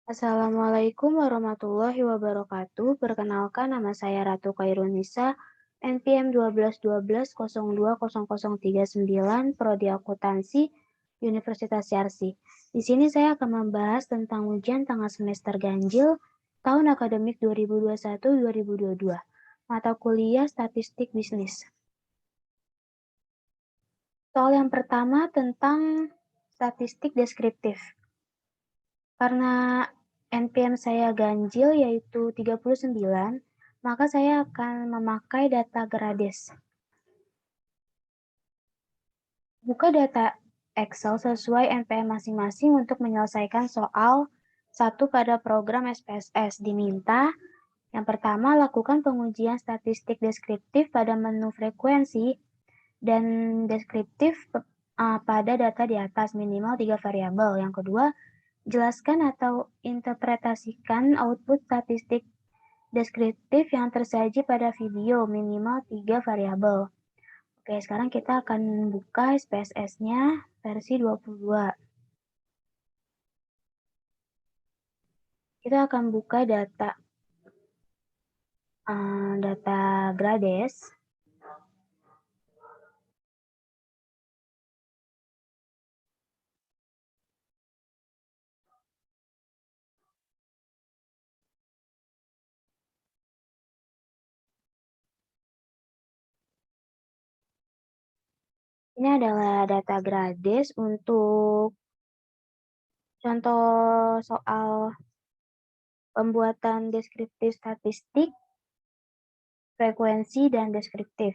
Assalamualaikum warahmatullahi wabarakatuh. Perkenalkan nama saya Ratu Khairunisa, NPM 1212-020039, Prodi Akuntansi, Universitas Yarsi. Di sini saya akan membahas tentang ujian tengah semester ganjil tahun akademik 2021-2022, mata kuliah Statistik Bisnis. Soal yang pertama tentang statistik deskriptif. Karena NPM saya ganjil yaitu 39, maka saya akan memakai data Grades. Buka data Excel sesuai NPM masing-masing untuk menyelesaikan soal 1 pada program SPSS. Diminta yang pertama, lakukan pengujian statistik deskriptif pada menu frekuensi dan deskriptif pada data di atas minimal 3 variabel. Yang kedua, jelaskan atau interpretasikan output statistik deskriptif yang tersaji pada video minimal 3 variabel. Oke, sekarang kita akan buka SPSS-nya versi 22. Kita akan buka data Grades. Ini adalah data Grades untuk contoh soal pembuatan deskriptif statistik, frekuensi, dan deskriptif.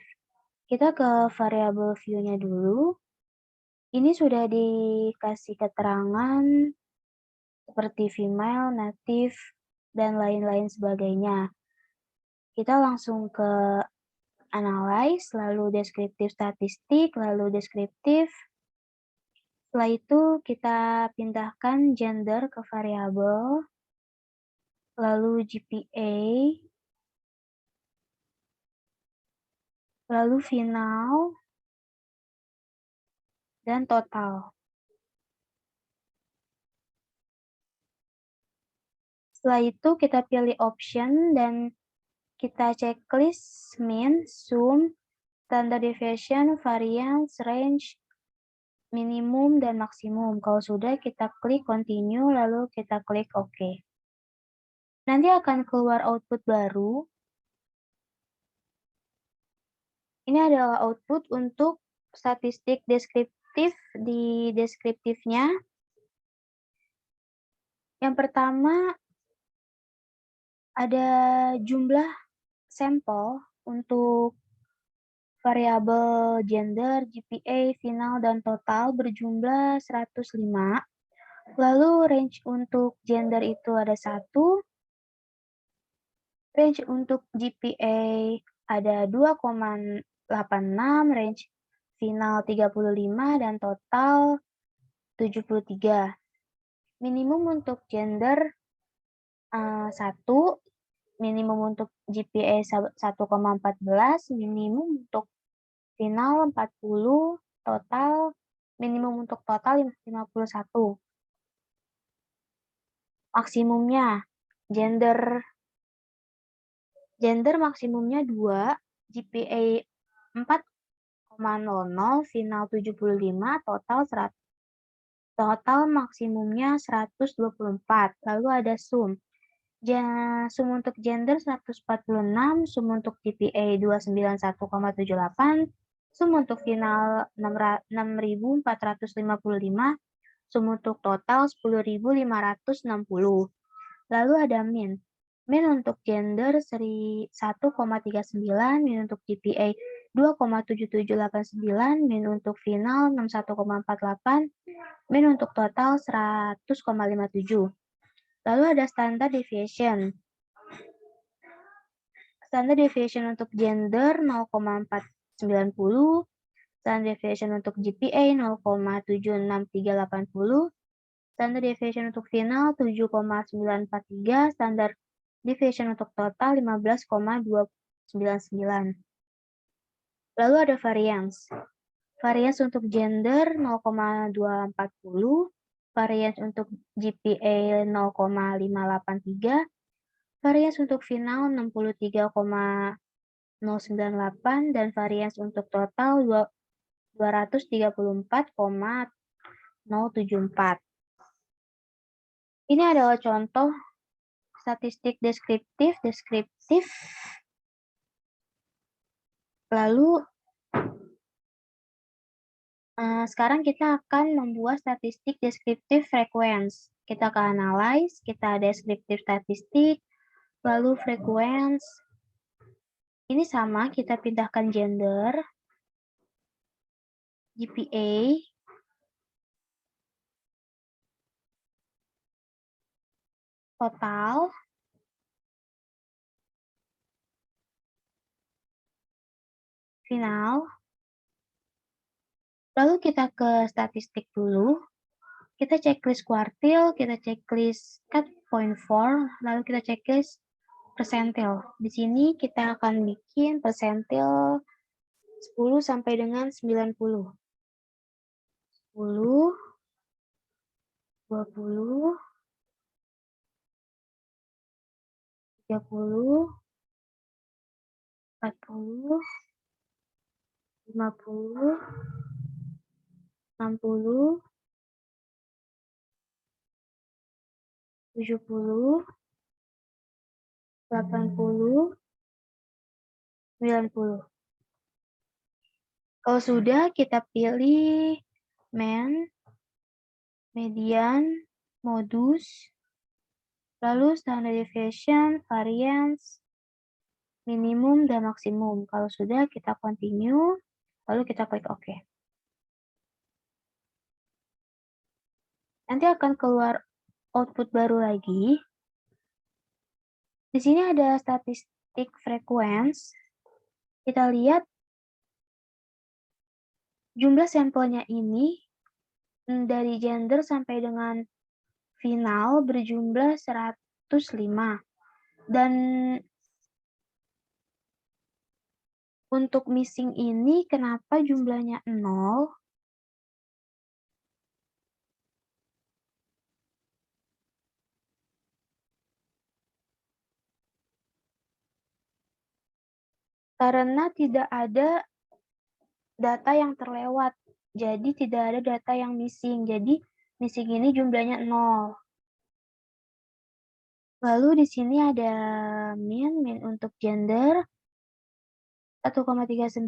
Kita ke variabel view-nya dulu. Ini sudah dikasih keterangan seperti female, native, dan lain-lain sebagainya. Kita langsung ke analyze, lalu deskriptif statistik, lalu deskriptif. Setelah itu kita pindahkan gender ke variabel, lalu GPA, lalu final, dan total. Setelah itu kita pilih option dan kita checklist mean, sum, standard deviation, variance, range, minimum, dan maksimum. Kalau sudah, kita klik continue, lalu kita klik OK. Nanti akan keluar output baru. Ini adalah output untuk statistik deskriptif di deskriptifnya. Yang pertama, ada jumlah sampel untuk variabel gender, GPA, final, dan total berjumlah 105. Lalu range untuk gender itu ada 1. Range untuk GPA ada 2,86, range final 35, dan total 73. Minimum untuk gender 1, minimum untuk GPA 1,14, minimum untuk final 40, total minimum untuk total 51. Maksimumnya gender maksimumnya 2, GPA 4,00, final 75, total maksimumnya 124. Lalu ada sum. Sum untuk gender 146, sum untuk GPA 291,78, sum untuk final 6.455, sum untuk total 10.560. Lalu ada min. Min untuk gender 1,39, min untuk GPA 2,7789, min untuk final 61,48, min untuk total 100,57. Lalu ada standard deviation. Standard deviation untuk gender 0,490, standard deviation untuk GPA 0,76380, standard deviation untuk final 7,943, standard deviation untuk total 15,299. Lalu ada variance. Variance untuk gender 0,240, varians untuk GPA 0,583, varians untuk final 63,098, dan varians untuk total 234,074. Ini adalah contoh statistik deskriptif. Lalu sekarang kita akan membuat statistik deskriptif frequency. Kita akan analyze, kita deskriptif statistik, lalu frequency. Ini sama, kita pindahkan gender, GPA, total, final. Lalu kita ke statistik dulu. Kita checklist kuartil, kita checklist cut point 4, lalu kita checklist persentil. Di sini kita akan bikin persentil 10 sampai dengan 90. 10, 20, 30, 40, 50, 60, 70, 80, 90. Kalau sudah, kita pilih mean, median, modus, lalu standard deviation, variance, minimum, dan maksimum. Kalau sudah, kita continue, lalu kita klik OK. Nanti akan keluar output baru lagi. Di sini ada statistik frekuensi. Kita lihat jumlah sampelnya ini dari gender sampai dengan final berjumlah 105. Dan untuk missing ini kenapa jumlahnya 0? Karena tidak ada data yang terlewat. Jadi tidak ada data yang missing. Jadi missing ini jumlahnya 0. Lalu di sini ada min untuk gender 1,39,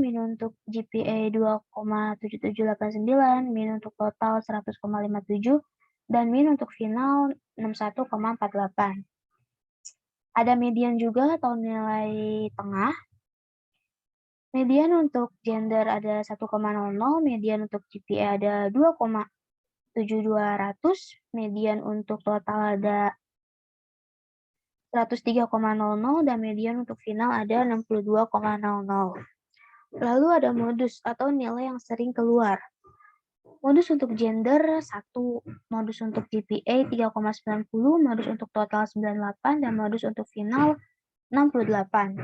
min untuk GPA 2,7789, min untuk total 100,57, dan min untuk final 61,48. Ada median juga atau nilai tengah. Median untuk gender ada 1,00, median untuk GPA ada 2,7200, median untuk total ada 103,00, dan median untuk final ada 62,00. Lalu ada modus atau nilai yang sering keluar. Modus untuk gender 1, modus untuk GPA 3,90, modus untuk total 98, dan modus untuk final 68.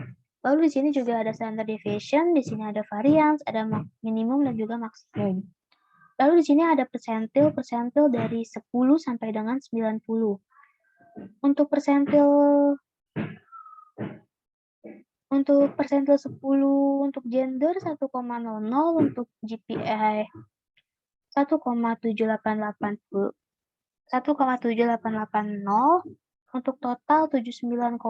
Lalu di sini juga ada standard deviation, di sini ada variance, ada minimum dan juga maksimum. Lalu di sini ada persentil dari 10 sampai dengan 90. Untuk persentil 10 untuk gender 1,00, untuk GPA 1,7880, untuk total 79,60,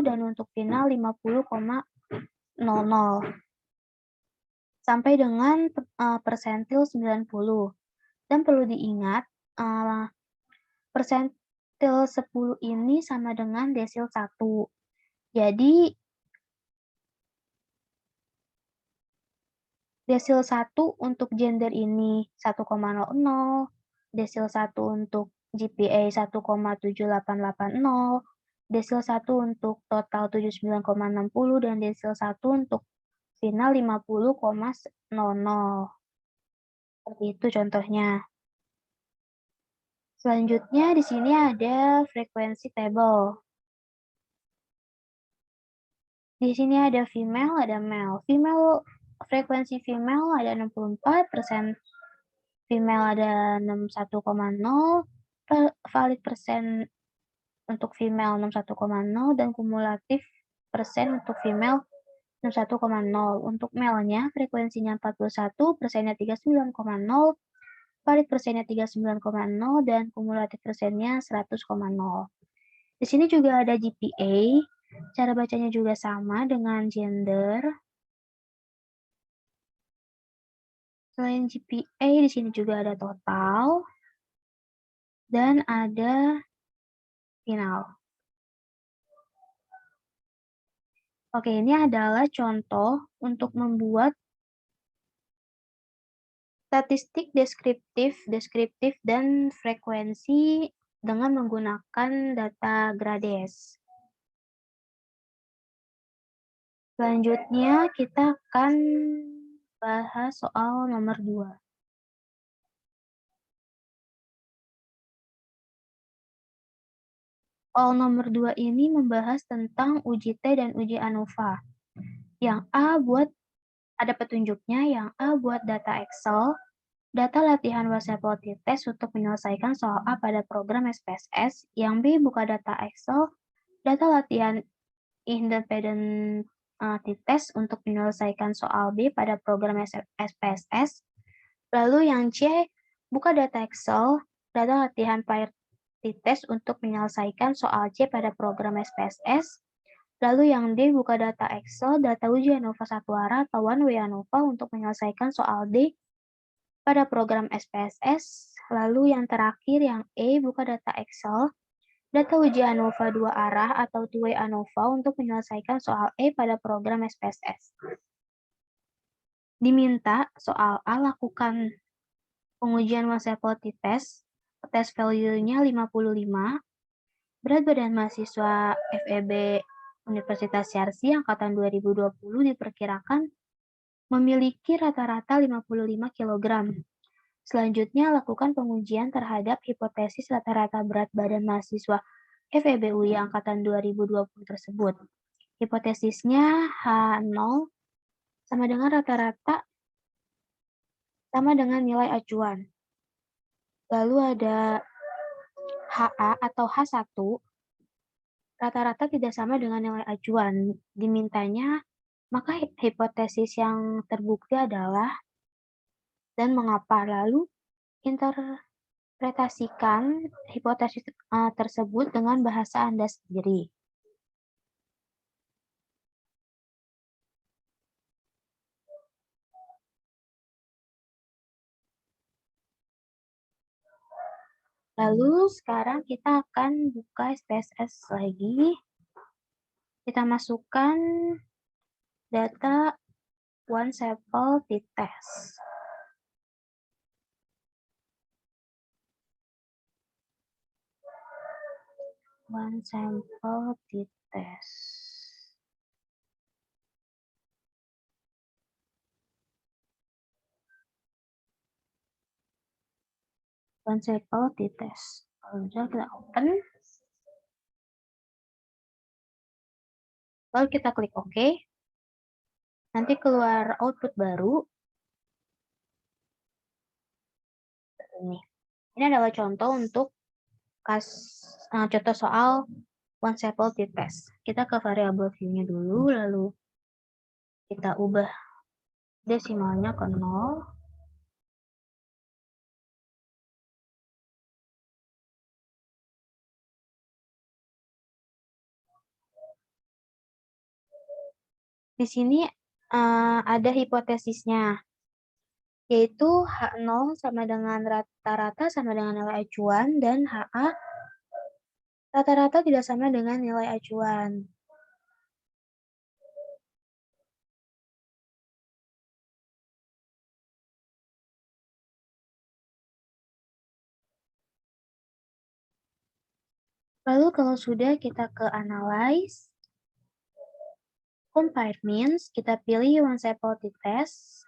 dan untuk final 50,00. Sampai dengan persentil 90. Dan perlu diingat, persentil 10 ini sama dengan desil 1. Jadi, desil 1 untuk gender ini 1,00, desil 1 untuk GPA 1,7880, desil 1 untuk total 79,60, dan desil 1 untuk final 50,00. Seperti itu contohnya. Selanjutnya di sini ada frekuensi table. Di sini ada female, ada male. Frekuensi female ada 64%, female ada 61,0, valid persen untuk female 61,0, dan kumulatif persen untuk female 61,0. Untuk male-nya frekuensinya 41, persennya 39,0, valid persennya 39,0, dan kumulatif persennya 100,0. Di sini juga ada GPA, cara bacanya juga sama dengan gender. Selain GPA, di sini juga ada total, dan ada final. Oke, ini adalah contoh untuk membuat statistik deskriptif, dan frekuensi dengan menggunakan data Grades. Selanjutnya, kita akan bahas soal nomor 2. Soal nomor 2 ini membahas tentang uji T dan uji ANOVA. Yang A buat, ada petunjuknya, yang A buat data Excel, data latihan Wasserplotti test untuk menyelesaikan soal A pada program SPSS, yang B buka data Excel, data latihan independent test untuk menyelesaikan soal B pada program SPSS, lalu yang C buka data Excel, data latihan test untuk menyelesaikan soal C pada program SPSS, lalu yang D buka data Excel, data uji ANOVA 1 arah atau one way ANOVA untuk menyelesaikan soal D pada program SPSS, lalu yang terakhir yang E buka data Excel, data uji ANOVA 2 arah atau two way ANOVA untuk menyelesaikan soal E pada program SPSS. Diminta soal A lakukan pengujian Wasserplotti test value-nya 55, berat badan mahasiswa FEB Universitas Syarsi angkatan 2020 diperkirakan memiliki rata-rata 55 kg. Selanjutnya, lakukan pengujian terhadap hipotesis rata-rata berat badan mahasiswa FEB UI angkatan 2020 tersebut. Hipotesisnya H0 sama dengan rata-rata sama dengan nilai acuan. Lalu ada HA atau H1, rata-rata tidak sama dengan nilai acuan. Dimintanya, maka hipotesis yang terbukti adalah dan mengapa. Lalu interpretasikan hipotesis tersebut dengan bahasa Anda sendiri. Lalu sekarang kita akan buka SPSS lagi. Kita masukkan data one sample t-test. One sample t-test. One sample t-test. Kalau sudah kita open. Lalu kita klik OK. Nanti keluar output baru. Ini adalah contoh untuk contoh soal one sample t-test. Kita ke variabel view-nya dulu, lalu kita ubah desimalnya ke 0. Di sini ada hipotesisnya, yaitu H0 sama dengan rata-rata sama dengan nilai acuan, dan HA rata-rata tidak sama dengan nilai acuan. Lalu kalau sudah, kita ke analyze, compare means, kita pilih one sample t-test,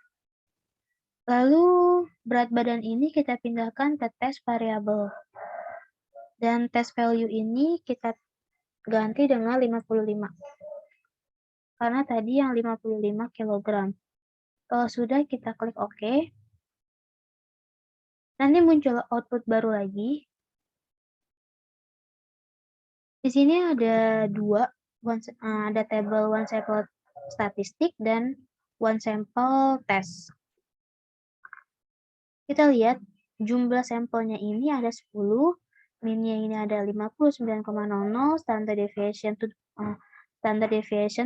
lalu berat badan ini kita pindahkan ke test variable, dan test value ini kita ganti dengan 55, karena tadi yang 55 kg. Kalau sudah, kita klik OK. Nanti muncul output baru lagi. Di sini ada ada table one sample statistik dan one sample test. Kita lihat jumlah sampelnya ini ada 10, min-nya ini ada 59,00, standard deviation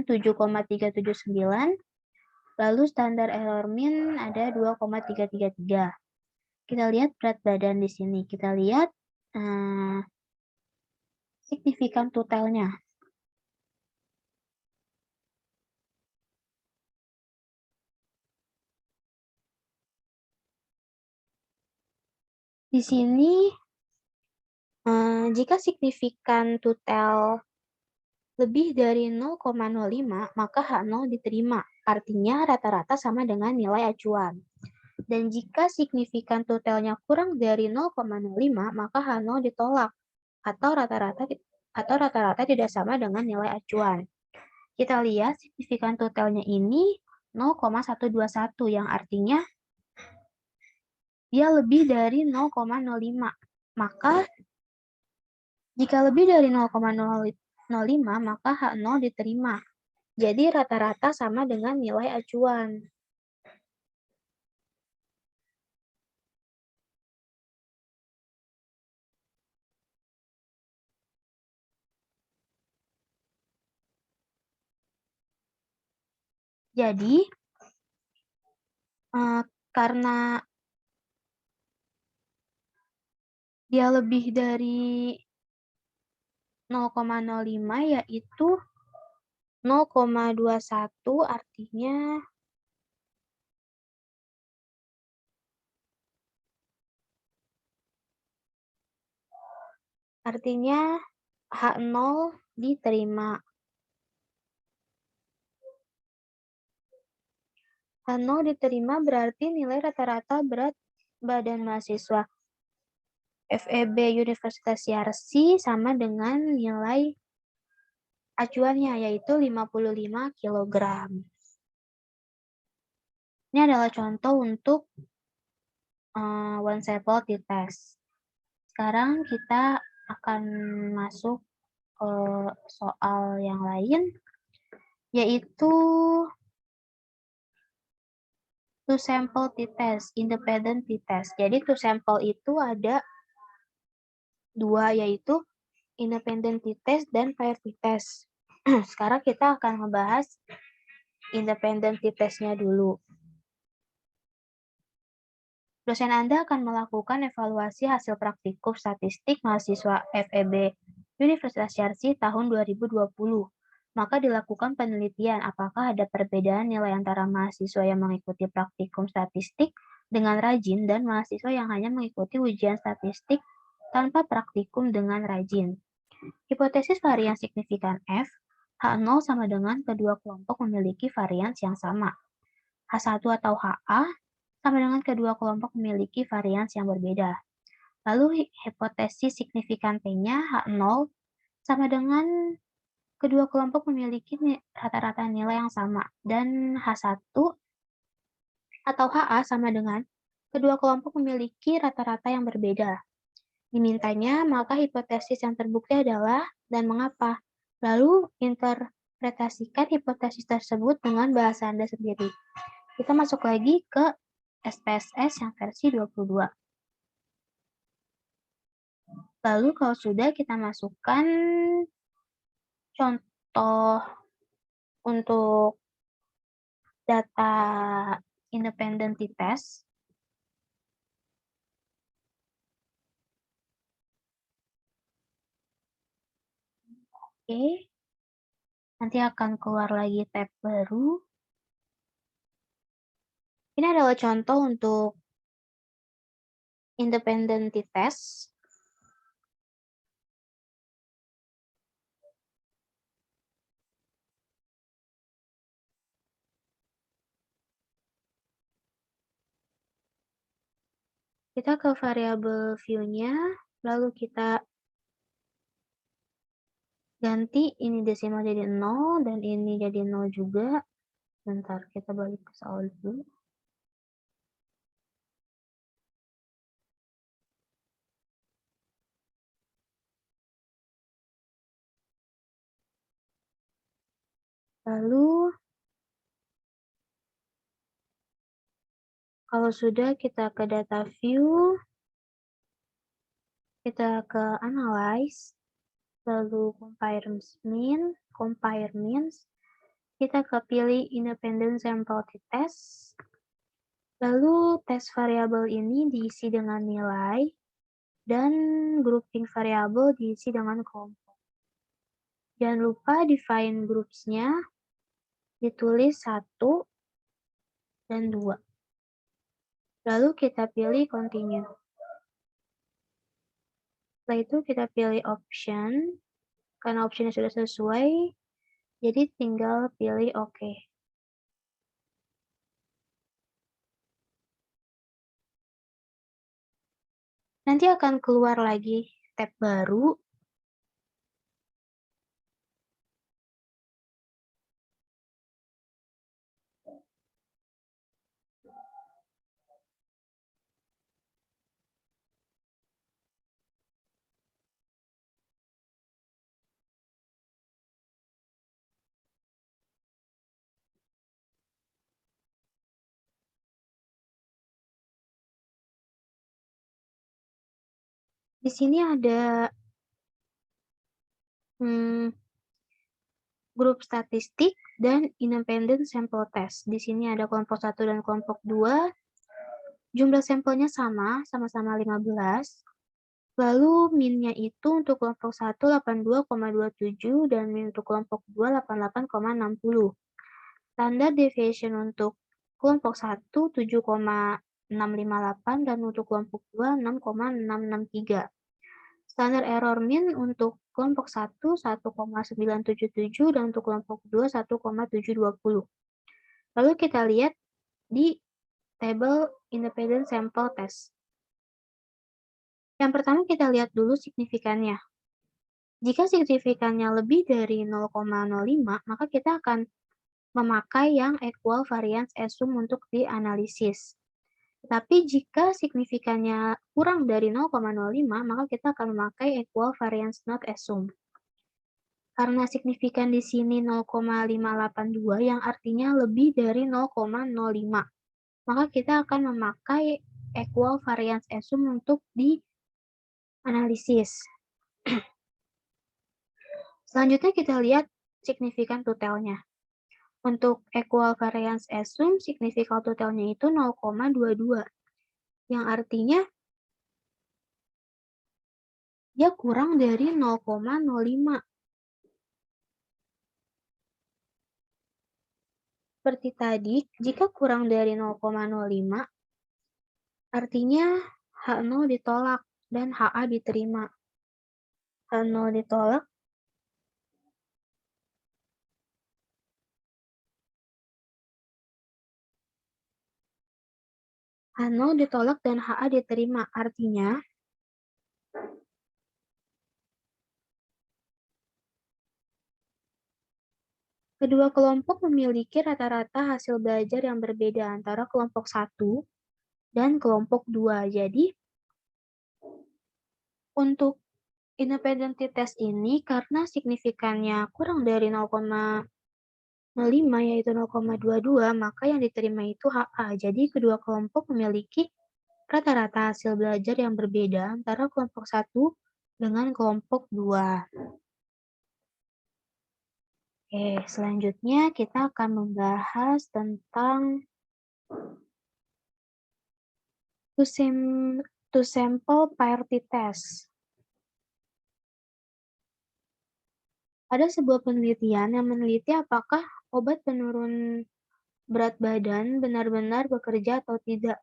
7,379, lalu standar error min ada 2,333. Kita lihat berat badan di sini. Kita lihat signifikan totalnya. Di sini, jika signifikan total lebih dari 0,05, maka H0 diterima. Artinya rata-rata sama dengan nilai acuan. Dan jika signifikan totalnya kurang dari 0,05, maka H0 ditolak. Atau rata-rata tidak sama dengan nilai acuan. Kita lihat signifikan totalnya ini 0,121, yang artinya dia lebih dari 0,05. Maka jika lebih dari 0,005, maka H0 diterima. Jadi rata-rata sama dengan nilai acuan. Jadi, karena dia lebih dari 0,05, yaitu 0,21, artinya H0 diterima. H0 diterima berarti nilai rata-rata berat badan mahasiswa FEB Universitas Yarsi sama dengan nilai acuannya, yaitu 55 kg. Ini adalah contoh untuk one sample t-test. Sekarang kita akan masuk ke soal yang lain, yaitu two sample t-test, independent t-test. Jadi two sample itu ada dua, yaitu independent t-test dan pair t-test. Sekarang kita akan membahas independent t-testnya dulu. Dosen Anda akan melakukan evaluasi hasil praktikum statistik mahasiswa FEB Universitas Yarsi tahun 2020. Maka dilakukan penelitian apakah ada perbedaan nilai antara mahasiswa yang mengikuti praktikum statistik dengan rajin dan mahasiswa yang hanya mengikuti ujian statistik tanpa praktikum dengan rajin. Hipotesis varian signifikan F, H0 sama dengan kedua kelompok memiliki varians yang sama. H1 atau HA sama dengan kedua kelompok memiliki varians yang berbeda. Lalu hipotesis signifikan P-nya H0 sama dengan kedua kelompok memiliki rata-rata nilai yang sama. Dan H1 atau HA sama dengan kedua kelompok memiliki rata-rata yang berbeda. Dimintanya, maka hipotesis yang terbukti adalah dan mengapa. Lalu interpretasikan hipotesis tersebut dengan bahasa Anda sendiri. Kita masuk lagi ke SPSS yang versi 22. Lalu kalau sudah, kita masukkan contoh untuk data independent t-test. Oke. Nanti akan keluar lagi tab baru. Ini adalah contoh untuk independent t-test. Kita ke variabel view-nya, lalu kita ganti ini desimal jadi 0, dan ini jadi 0 juga. Bentar, kita balik ke soal dulu. Lalu, kalau sudah kita ke data view, kita ke analyze, lalu compare means, kita ke pilih independent sample t-test, lalu test variabel ini diisi dengan nilai, dan grouping variabel diisi dengan kelompok. Jangan lupa define groups-nya, ditulis 1 dan 2. Lalu kita pilih continue. Setelah itu kita pilih option, karena optionnya sudah sesuai, jadi tinggal pilih OK. Nanti akan keluar lagi tab baru. Di sini ada grup statistik dan independent sample test. Di sini ada kelompok 1 dan kelompok 2. Jumlah sampelnya sama-sama 15. Lalu min-nya itu untuk kelompok 1 82,27 dan min untuk kelompok 2 88,60. Standard deviation untuk kelompok 1 7,658 dan untuk kelompok 2 6,663. Standar error min untuk kelompok 1 1,977 dan untuk kelompok 2 1,720. Lalu kita lihat di tabel independent sample test. Yang pertama kita lihat dulu signifikannya. Jika signifikannya lebih dari 0,05, maka kita akan memakai yang equal variance assume untuk dianalisis. Tapi jika signifikannya kurang dari 0,05, maka kita akan memakai equal variance not assume. Karena signifikan di sini 0,582 yang artinya lebih dari 0,05, maka kita akan memakai equal variance assume untuk dianalisis. Selanjutnya kita lihat signifikan totalnya. Untuk equal variance assume, signifikan totalnya itu 0,22, yang artinya dia kurang dari 0,05. Seperti tadi, jika kurang dari 0,05, artinya H0 ditolak dan HA diterima. H0 ditolak, H0 ditolak dan HA diterima. Artinya, kedua kelompok memiliki rata-rata hasil belajar yang berbeda antara kelompok 1 dan kelompok 2. Jadi, untuk independent t-test ini, karena signifikannya kurang dari 0,05, yaitu 0,22, maka yang diterima itu HA. Jadi, kedua kelompok memiliki rata-rata hasil belajar yang berbeda antara kelompok 1 dengan kelompok 2. Oke, selanjutnya kita akan membahas tentang two sample pair t-test. Ada sebuah penelitian yang meneliti apakah obat penurun berat badan benar-benar bekerja atau tidak.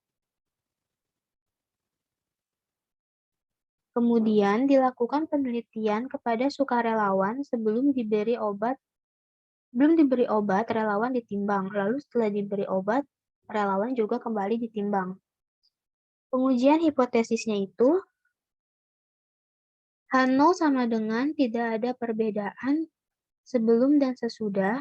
Kemudian dilakukan penelitian kepada sukarelawan sebelum diberi obat. Belum diberi obat, relawan ditimbang. Lalu setelah diberi obat, relawan juga kembali ditimbang. Pengujian hipotesisnya itu H0 sama dengan tidak ada perbedaan sebelum dan sesudah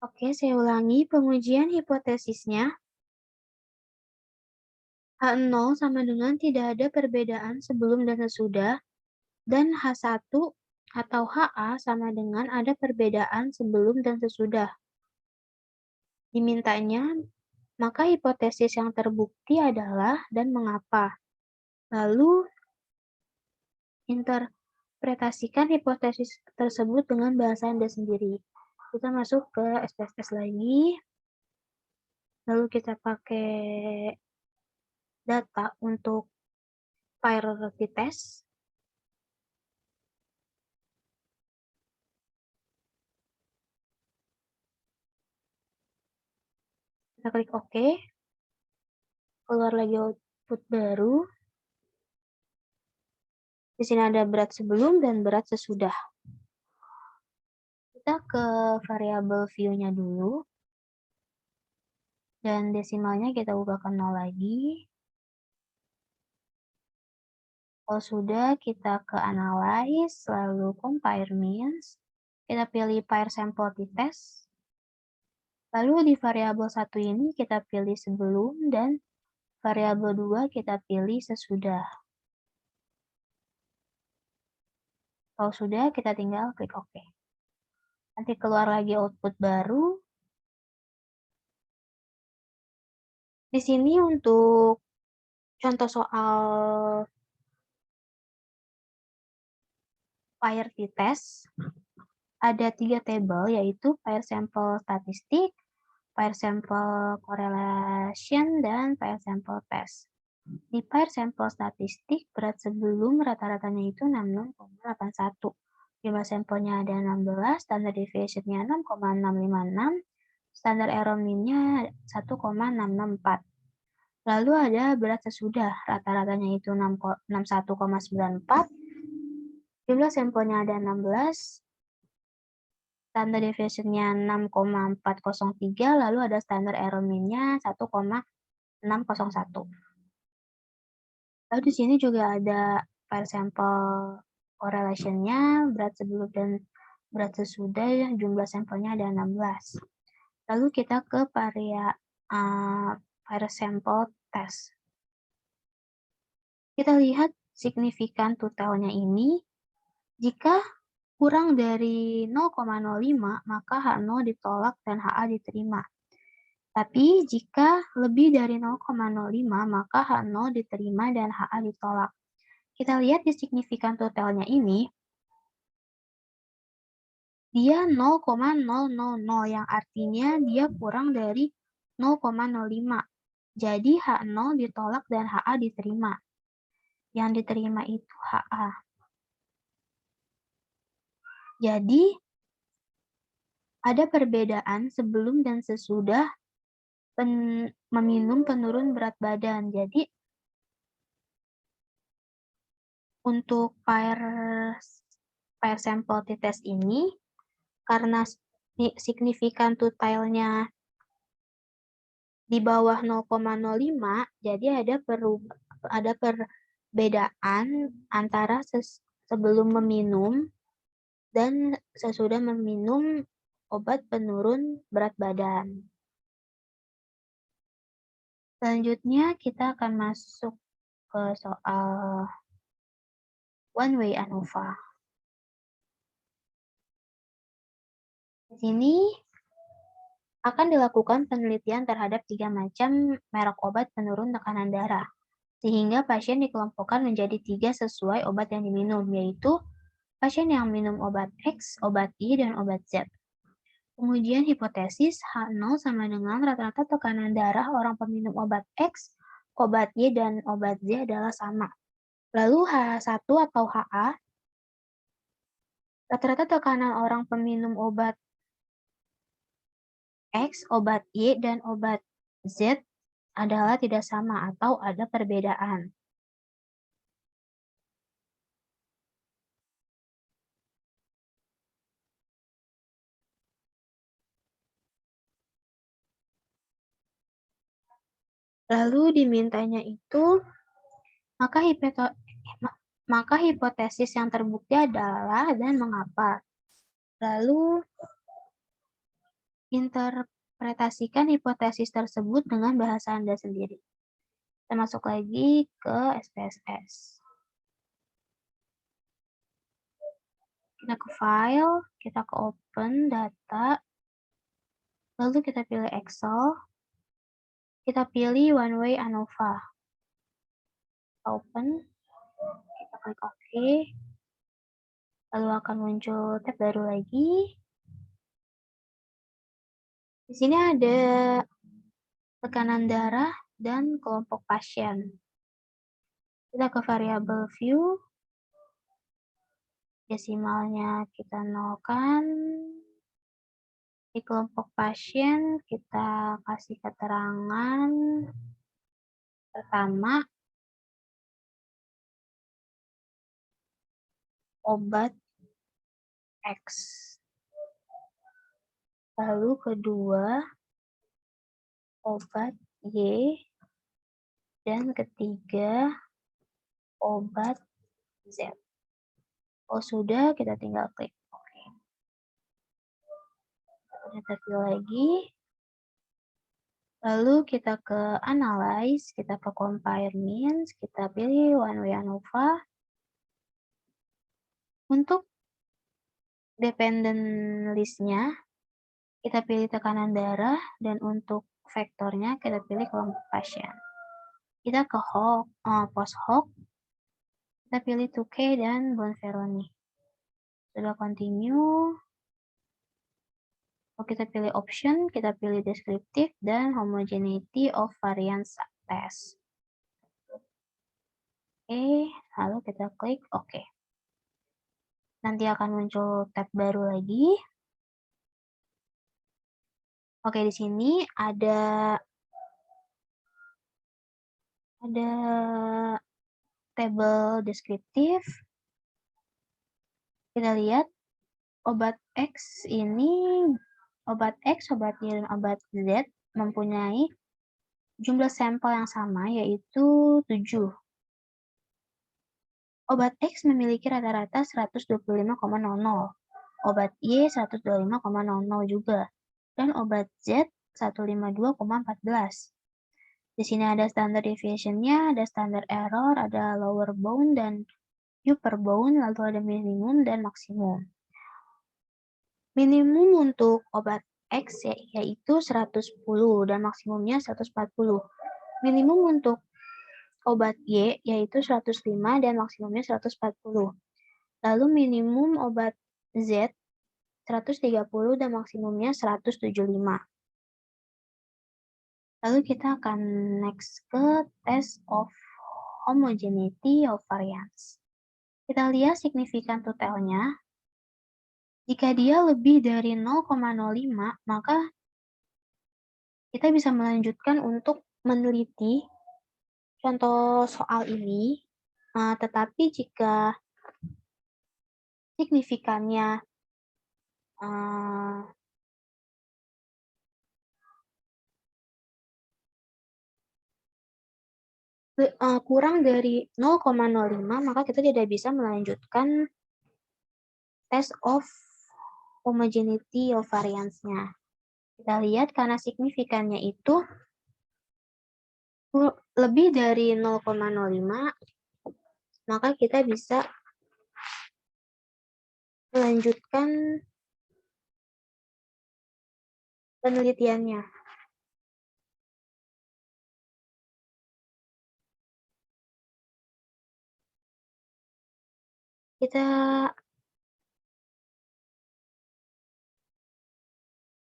Oke, saya ulangi pengujian hipotesisnya. H0 sama dengan tidak ada perbedaan sebelum dan sesudah, dan H1 atau HA sama dengan ada perbedaan sebelum dan sesudah. Dimintanya, maka hipotesis yang terbukti adalah dan mengapa. Lalu, interpretasikan hipotesis tersebut dengan bahasa Anda sendiri. Kita masuk ke SPSS lagi, lalu kita pakai data untuk priority test. Kita klik OK. Keluar lagi output baru. Di sini ada berat sebelum dan berat sesudah. Kita ke variabel view-nya dulu. Dan desimalnya kita ubah ke 0 lagi. Kalau sudah, kita ke analyze, lalu compare means. Kita pilih pair sample t-test. Lalu di variabel 1 ini kita pilih sebelum dan variabel 2 kita pilih sesudah. Kalau sudah, kita tinggal klik OK. Nanti keluar lagi output baru. Di sini untuk contoh soal pair t-test, ada 3 tabel, yaitu pair sample statistik, pair sample correlation, dan pair sample test. Di pair sample statistik, berat sebelum rata-ratanya itu 66,81. Jumlah sampelnya ada 16, standard deviation-nya 6,656, standar error mean-nya 1,664. Lalu ada berat sesudah, rata-ratanya itu 61,94, jumlah sampelnya ada 16, standard deviation-nya 6,403, lalu ada standar error mean-nya 1,601. Lalu di sini juga ada pair sample correlation-nya, berat sebelum dan berat sesudah, jumlah sampelnya ada 16. Lalu kita ke pair sample test. Kita lihat signifikan totalnya ini, jika kurang dari 0,05, maka H0 ditolak dan HA diterima. Tapi jika lebih dari 0,05, maka H0 diterima dan HA ditolak. Kita lihat di signifikan totalnya ini, dia 0,000, yang artinya dia kurang dari 0,05. Jadi H0 ditolak dan HA diterima. Yang diterima itu HA. Jadi, ada perbedaan sebelum dan sesudah meminum penurun berat badan. Jadi, untuk pair sample t-test ini, karena signifikan totalnya di bawah 0,05, jadi ada perbedaan antara sebelum meminum dan sesudah meminum obat penurun berat badan. Selanjutnya kita akan masuk ke soal one way ANOVA. Di sini akan dilakukan penelitian terhadap 3 macam merek obat penurun tekanan darah, sehingga pasien dikelompokkan menjadi 3 sesuai obat yang diminum, yaitu pasien yang minum obat X, obat Y, dan obat Z. Pengujian hipotesis H0 sama dengan rata-rata tekanan darah orang peminum obat X, obat Y, dan obat Z adalah sama. Lalu H1 atau HA, rata-rata tekanan orang peminum obat X, obat Y, dan obat Z adalah tidak sama atau ada perbedaan. Lalu dimintanya itu, maka hipotesis yang terbukti adalah dan mengapa. Lalu Interpretasikan hipotesis tersebut dengan bahasa Anda sendiri. Kita masuk lagi ke SPSS. Kita ke file, kita ke open data, lalu kita pilih Excel, kita pilih one way ANOVA. Open, kita klik OK, lalu akan muncul tab baru lagi. Di sini ada tekanan darah dan kelompok pasien. Kita ke variabel view, desimalnya kita nolkan. Di kelompok pasien kita kasih keterangan pertama, obat X. Lalu kedua, obat Y. Dan ketiga, obat Z. Oh sudah, kita tinggal klik OK. Kita pilih lagi. Lalu kita ke analyze, kita ke compare means, kita pilih one way ANOVA. Untuk dependent list-nya, kita pilih tekanan darah, dan untuk vektornya kita pilih kelompok pasien. Kita ke post hoc, kita pilih 2K dan Bonferroni. Sudah continue. Kita pilih option, kita pilih descriptive dan homogeneity of variance test. Oke, lalu kita klik OK. Nanti akan muncul tab baru lagi. Oke, di sini ada tabel deskriptif. Kita lihat obat X ini, obat X, obat Y, dan obat Z mempunyai jumlah sampel yang sama, yaitu 7. Obat X memiliki rata-rata 125,00, obat Y 125,00 juga, dan obat Z 152,14. Di sini ada standard deviation-nya, ada standard error, ada lower bound dan upper bound, lalu ada minimum dan maksimum. Minimum untuk obat X yaitu 110 dan maksimumnya 140. Minimum untuk obat Y yaitu 105 dan maksimumnya 140. Lalu minimum obat Z 130 dan maksimumnya 175. Lalu kita akan next ke test of homogeneity of variance. Kita lihat signifikan totalnya. Jika dia lebih dari 0,05, maka kita bisa melanjutkan untuk meneliti contoh soal ini. Tetapi jika signifikannya kurang dari 0,05, maka kita tidak bisa melanjutkan test of homogeneity of variance-nya. Kita lihat karena signifikannya itu lebih dari 0,05, maka kita bisa melanjutkan penelitiannya.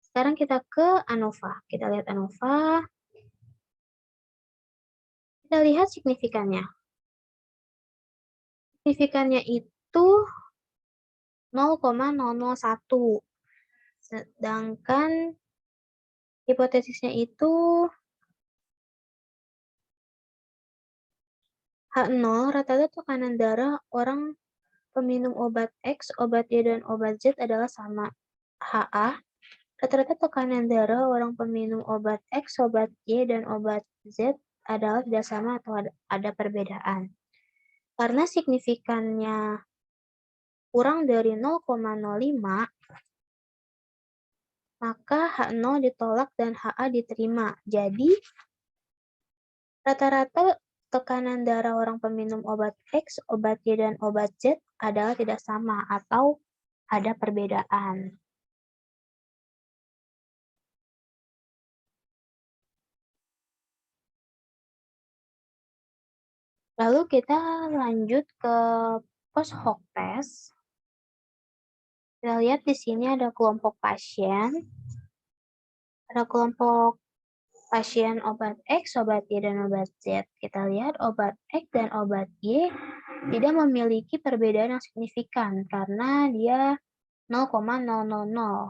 Sekarang kita ke ANOVA. Kita lihat ANOVA. Kita lihat signifikannya. Signifikannya itu 0,001. Sedangkan hipotesisnya itu H0, rata-rata tekanan darah orang peminum obat X, obat Y, dan obat Z adalah sama. HA, rata-rata tekanan darah orang peminum obat X, obat Y, dan obat Z adalah tidak sama atau ada perbedaan. Karena signifikannya kurang dari 0,05, maka H0 ditolak dan HA diterima. Jadi, rata-rata tekanan darah orang peminum obat X, obat Y, dan obat Z adalah tidak sama atau ada perbedaan. Lalu kita lanjut ke post hoc test. Kita lihat di sini ada kelompok pasien. Ada kelompok pasien obat X, obat Y, dan obat Z. Kita lihat obat X dan obat Y tidak memiliki perbedaan yang signifikan karena dia 0,000.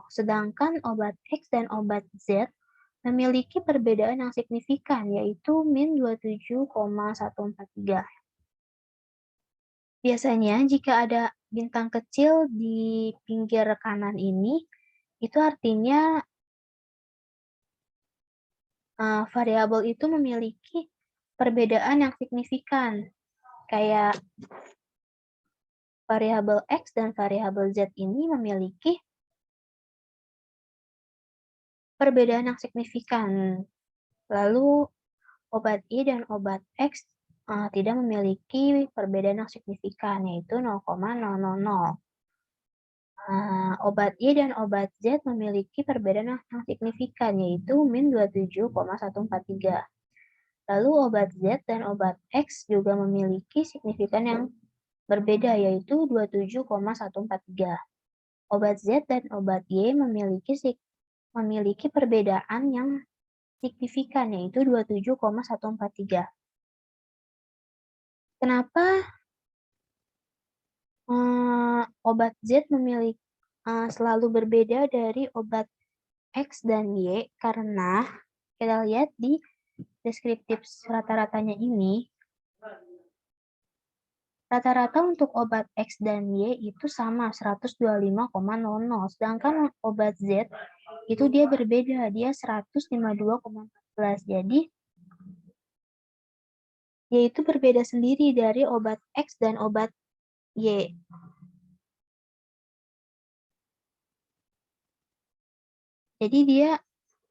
Sedangkan obat X dan obat Z memiliki perbedaan yang signifikan, yaitu min 27,143. Biasanya jika ada bintang kecil di pinggir kanan ini, itu artinya variabel itu memiliki perbedaan yang signifikan, kayak variabel X dan variabel Z ini memiliki perbedaan yang signifikan. Lalu obat Y dan obat X tidak memiliki perbedaan yang signifikan, yaitu 0,000. Obat Y dan obat Z memiliki perbedaan yang signifikan, yaitu min 27,143. Lalu obat Z dan obat X juga memiliki signifikan yang berbeda, yaitu 27,143. Obat Z dan obat Y memiliki perbedaan yang signifikan, yaitu 27,143. Kenapa obat Z selalu berbeda dari obat X dan Y? Karena kita lihat di deskriptif rata-ratanya ini, rata-rata untuk obat X dan Y itu sama 125,00, sedangkan obat Z itu dia berbeda, dia 152,14. Jadi yaitu berbeda sendiri dari obat X dan obat Y. Jadi dia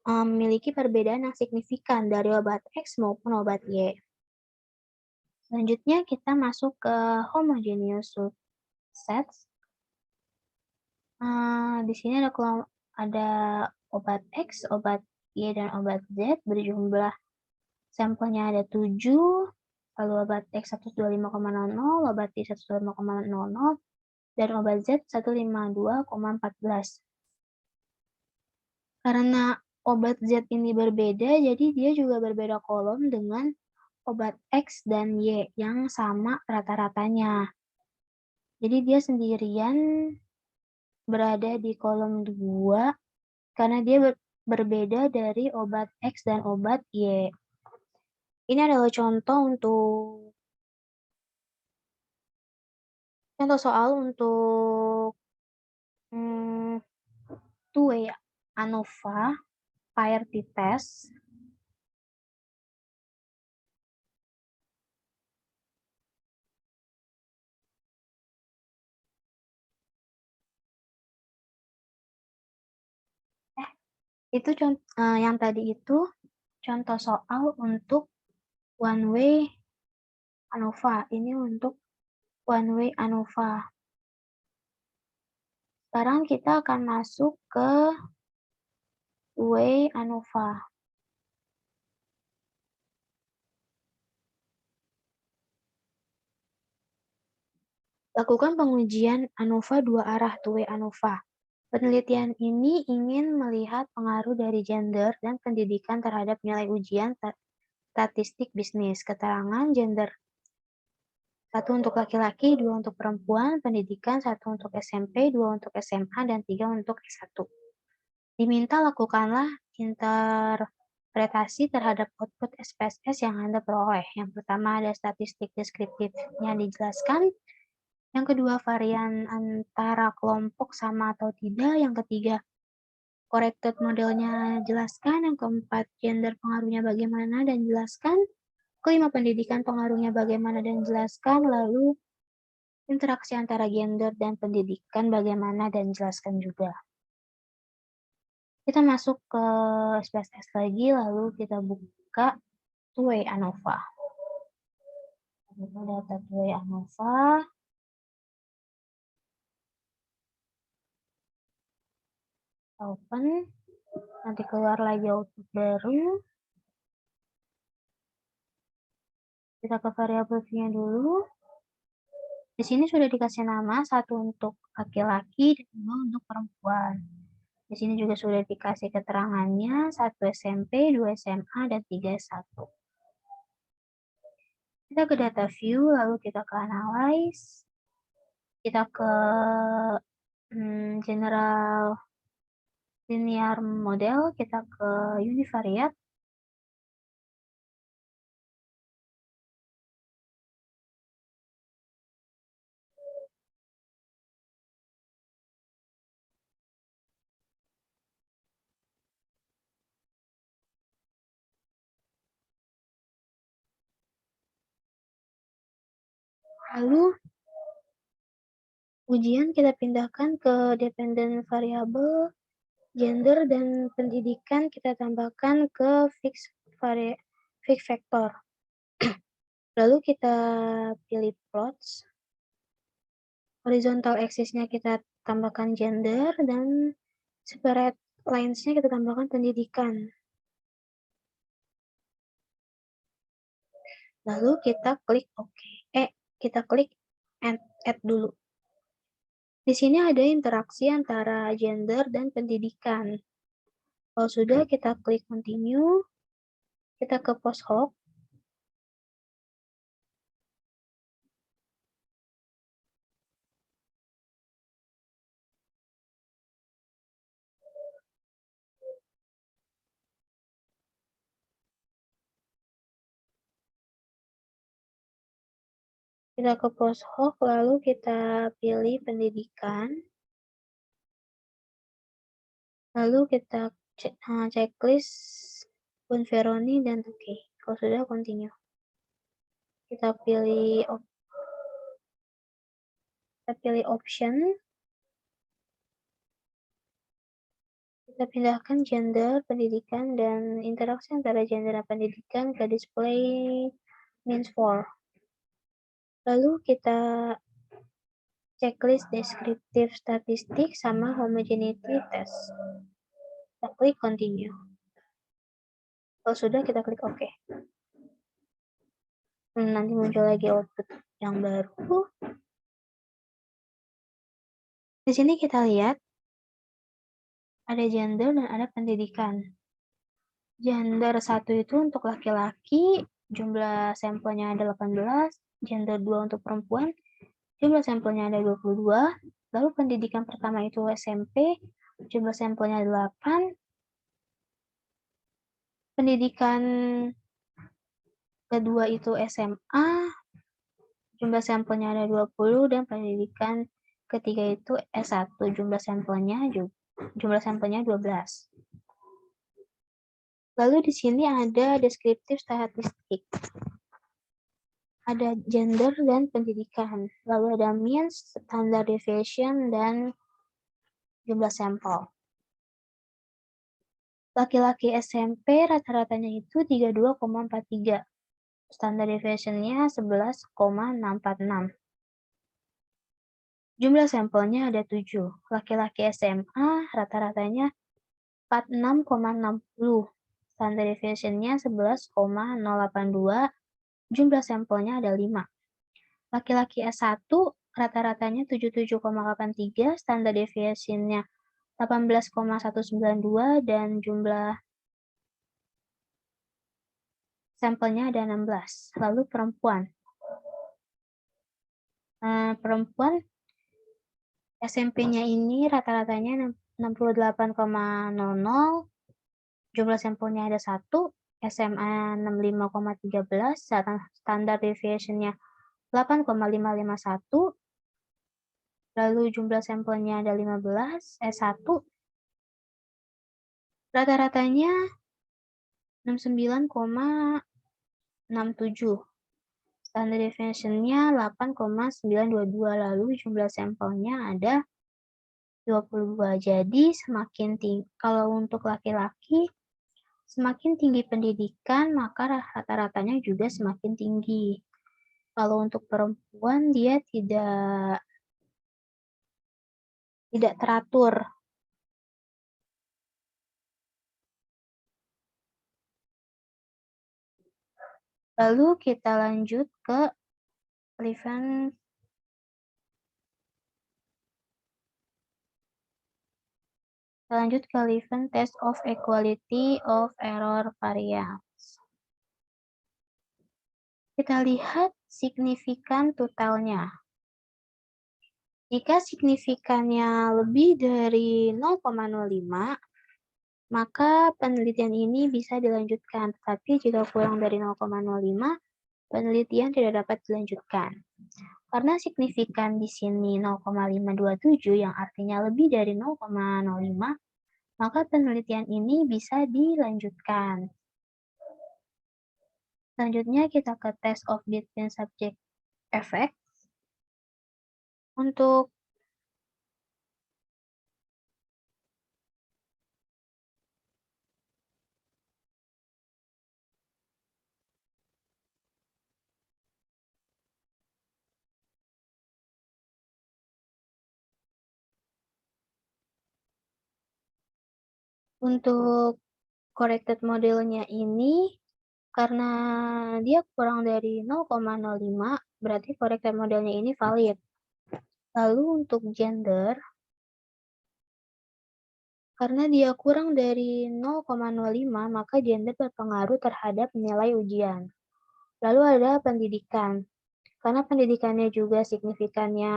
memiliki perbedaan yang signifikan dari obat X maupun obat Y. Selanjutnya kita masuk ke homogeneous subsets. Di sini ada obat X, obat Y, dan obat Z berjumlah sampelnya ada 7, lalu obat X 125,00, obat Y 125,00, dan obat Z 152,14. Karena obat Z ini berbeda, jadi dia juga berbeda kolom dengan obat X dan Y yang sama rata-ratanya. Jadi dia sendirian berada di kolom 2 karena dia berbeda dari obat X dan obat Y. Ini adalah contoh soal untuk two-way ANOVA PAERTY test. Itu yang tadi itu contoh soal untuk one way ANOVA. Ini untuk one way ANOVA. Sekarang kita akan masuk ke two-way ANOVA. Lakukan pengujian ANOVA dua arah two-way ANOVA. Penelitian ini ingin melihat pengaruh dari gender dan pendidikan terhadap nilai ujian statistik bisnis. Keterangan gender 1 untuk laki-laki, 2 untuk perempuan, pendidikan 1 untuk SMP, 2 untuk SMA, dan 3 untuk S1. Diminta lakukanlah interpretasi terhadap output SPSS yang Anda peroleh. Yang pertama ada statistik deskriptifnya dijelaskan. Yang kedua, varian antara kelompok sama atau tidak. Yang ketiga, corrected modelnya jelaskan. Yang keempat, gender pengaruhnya bagaimana dan jelaskan. Kelima, pendidikan pengaruhnya bagaimana dan jelaskan. Lalu, interaksi antara gender dan pendidikan bagaimana dan jelaskan juga. Kita masuk ke SPSS lagi, lalu kita buka two-way ANOVA. Buka data two-way ANOVA. Open. Nanti keluar lagi output baru. Kita ke variabel V-nya dulu. Di sini sudah dikasih nama, satu untuk laki-laki dan dua untuk perempuan. Di sini juga sudah dikasih keterangannya, 1 SMP, 2 SMA, dan 3 S1. Kita ke data view, lalu kita ke analyze. Kita ke general linear model, kita ke univariate. Lalu ujian kita pindahkan ke dependent variable, gender dan pendidikan kita tambahkan ke fixed vector. Lalu kita pilih plots. Horizontal axis-nya kita tambahkan gender dan separate lines-nya kita tambahkan pendidikan. Lalu kita klik OK. Kita klik add dulu. Di sini ada interaksi antara gender dan pendidikan. Kalau sudah, kita klik continue. Kita ke post hoc. Kita ke post hoc, lalu kita pilih pendidikan. Lalu kita checklist Bonferroni dan OK. Kalau sudah, continue. Kita pilih option. Kita pindahkan gender, pendidikan, dan interaksi antara gender dan pendidikan ke display means for. Lalu kita checklist descriptive statistik sama homogeneity test. Kita klik continue. Kalau sudah, kita klik OK. Nanti muncul lagi output yang baru. Di sini kita lihat ada gender dan ada pendidikan. Gender 1 itu untuk laki-laki, jumlah sampelnya ada 18, gender 2 untuk perempuan, jumlah sampelnya ada 22, lalu pendidikan pertama itu SMP, jumlah sampelnya 8, pendidikan kedua itu SMA, jumlah sampelnya ada 20, dan pendidikan ketiga itu S1, jumlah sampelnya 12. Lalu di sini ada deskriptif statistik. Ada gender dan pendidikan. Lalu ada means, standard deviation, dan jumlah sampel. Laki-laki SMP rata-ratanya itu 32,43. Standard deviation-nya 11,646. Jumlah sampelnya ada 7. Laki-laki SMA rata-ratanya 46,60. Standard deviation-nya 11,082. Jumlah sampelnya ada 5. Laki-laki S1 rata-ratanya 77,83, standar deviation-nya 18,192, dan jumlah sampelnya ada 16. Lalu perempuan. Perempuan SMP-nya ini rata-ratanya 68,00, jumlah sampelnya ada 1, SMA 65,13, standar deviation-nya 8,551, lalu jumlah sampelnya ada 15, S1 rata-ratanya 69,67, standard deviation-nya 8,922, lalu jumlah sampelnya ada 22. Jadi semakin tinggi, kalau untuk laki-laki, semakin tinggi pendidikan, maka rata-ratanya juga semakin tinggi. Kalau untuk perempuan, dia tidak teratur. Lalu kita lanjut ke Levin test of equality of error variance. Kita lihat signifikan totalnya. Jika signifikannya lebih dari 0,05, maka penelitian ini bisa dilanjutkan. Tapi jika kurang dari 0,05, penelitian tidak dapat dilanjutkan. Karena signifikan di sini 0,527 yang artinya lebih dari 0,05, maka penelitian ini bisa dilanjutkan. Selanjutnya kita ke test of between subject effect. Untuk corrected modelnya ini, karena dia kurang dari 0,05, berarti corrected modelnya ini valid. Lalu untuk gender, karena dia kurang dari 0,05, maka gender berpengaruh terhadap nilai ujian. Lalu ada pendidikan. Karena pendidikannya juga signifikannya